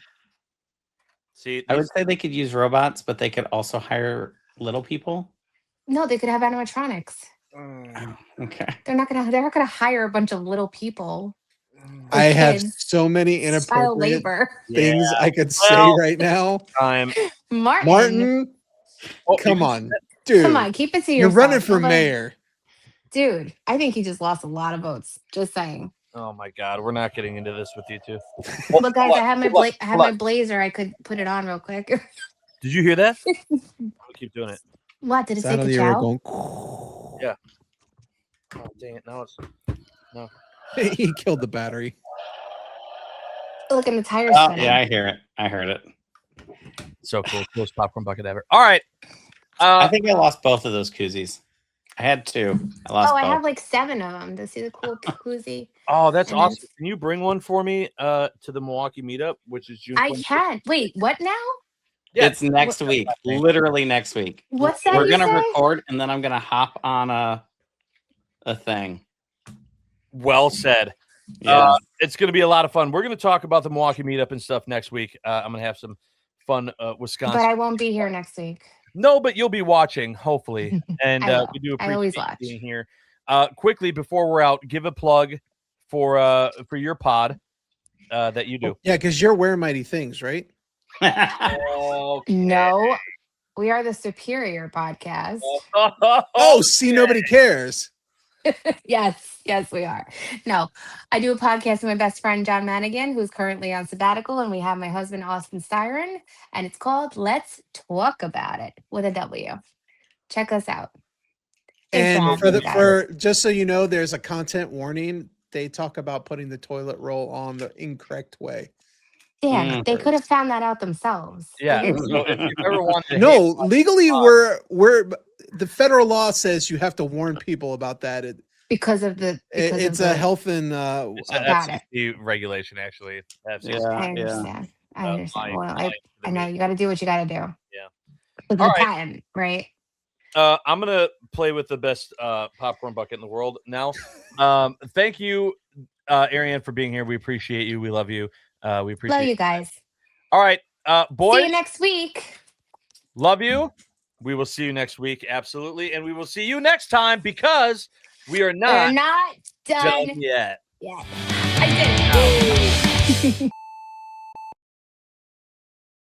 Speaker 1: See,
Speaker 2: I would say they could use robots, but they could also hire little people.
Speaker 4: No, they could have animatronics.
Speaker 2: Oh, okay.
Speaker 4: They're not gonna hire a bunch of little people.
Speaker 3: I have
Speaker 4: kids.
Speaker 3: so many
Speaker 4: Child
Speaker 3: inappropriate
Speaker 4: labor.
Speaker 3: things I could say right now. Martin,
Speaker 1: Oh,
Speaker 3: come on, dude.
Speaker 4: Come on, keep it to
Speaker 3: You're
Speaker 4: yourself.
Speaker 3: running for mayor.
Speaker 4: Dude, I think he just lost a lot of votes. Just saying.
Speaker 1: Oh my God, we're not getting into this with you two.
Speaker 4: Look, guys, I have my blazer. I could put it on real quick.
Speaker 1: Did you hear that? I'll keep doing it.
Speaker 4: What did it say?
Speaker 3: Sound of the ear
Speaker 4: Kachow?
Speaker 3: going.
Speaker 1: Yeah. Oh dang it! Now it's no.
Speaker 3: He killed the battery.
Speaker 4: Look, and the tires.
Speaker 2: Oh, yeah, I hear it. I heard it.
Speaker 1: So cool. Coolest popcorn bucket ever. All right.
Speaker 2: I think I lost both of those koozies. I had 2. I lost both.
Speaker 4: I have like 7 of them. To see the cool koozie.
Speaker 1: Oh, that's awesome. Can you bring one for me to the Milwaukee meetup, which is June 26th?
Speaker 4: I can. Wait, what now?
Speaker 1: Yeah.
Speaker 2: It's next week. Literally next week.
Speaker 4: What's that?
Speaker 2: We're gonna record, and then I'm gonna hop on a thing.
Speaker 1: Well said.
Speaker 2: Yeah.
Speaker 1: It's going to be a lot of fun. We're going to talk about the Milwaukee meetup and stuff next week. I'm going to have some fun Wisconsin.
Speaker 4: But I won't be here next week.
Speaker 1: No, but you'll be watching, hopefully. And we do
Speaker 4: I always
Speaker 1: appreciate
Speaker 4: watch.
Speaker 1: being here. Quickly, before we're out, give a plug for your pod that you do.
Speaker 3: Yeah, because you're Wear Mighty Things, right?
Speaker 1: Okay.
Speaker 4: No, we are the Superior Podcast.
Speaker 3: Oh, see, nobody cares.
Speaker 4: Yes, we are. No, I do a podcast with my best friend, John Manigan, who's currently on sabbatical, and we have my husband, Austin Styron, and it's called Let's Talk About It with a W. Check us out.
Speaker 3: And for just so you know, there's a content warning. They talk about putting the toilet roll on the incorrect way.
Speaker 4: Damn, they could have found that out themselves.
Speaker 1: Yeah. So if you ever want to
Speaker 3: legally, we're the federal law says you have to warn people about that.
Speaker 4: Because it's
Speaker 3: a health and
Speaker 1: it's an FCC regulation, actually. FCC.
Speaker 4: I understand. I understand. Well, I know you got to do what you got to do.
Speaker 1: Yeah.
Speaker 4: With the patent, right?
Speaker 1: I'm gonna play with the best popcorn bucket in the world now. Thank you, Ariane, for being here. We appreciate you. We love you. We appreciate
Speaker 4: love you guys.
Speaker 1: All right, boys.
Speaker 4: See you next week.
Speaker 1: Love you. We will see you next week, absolutely, and we will see you next time because we're not
Speaker 4: done
Speaker 1: yet.
Speaker 4: Yeah, I did it.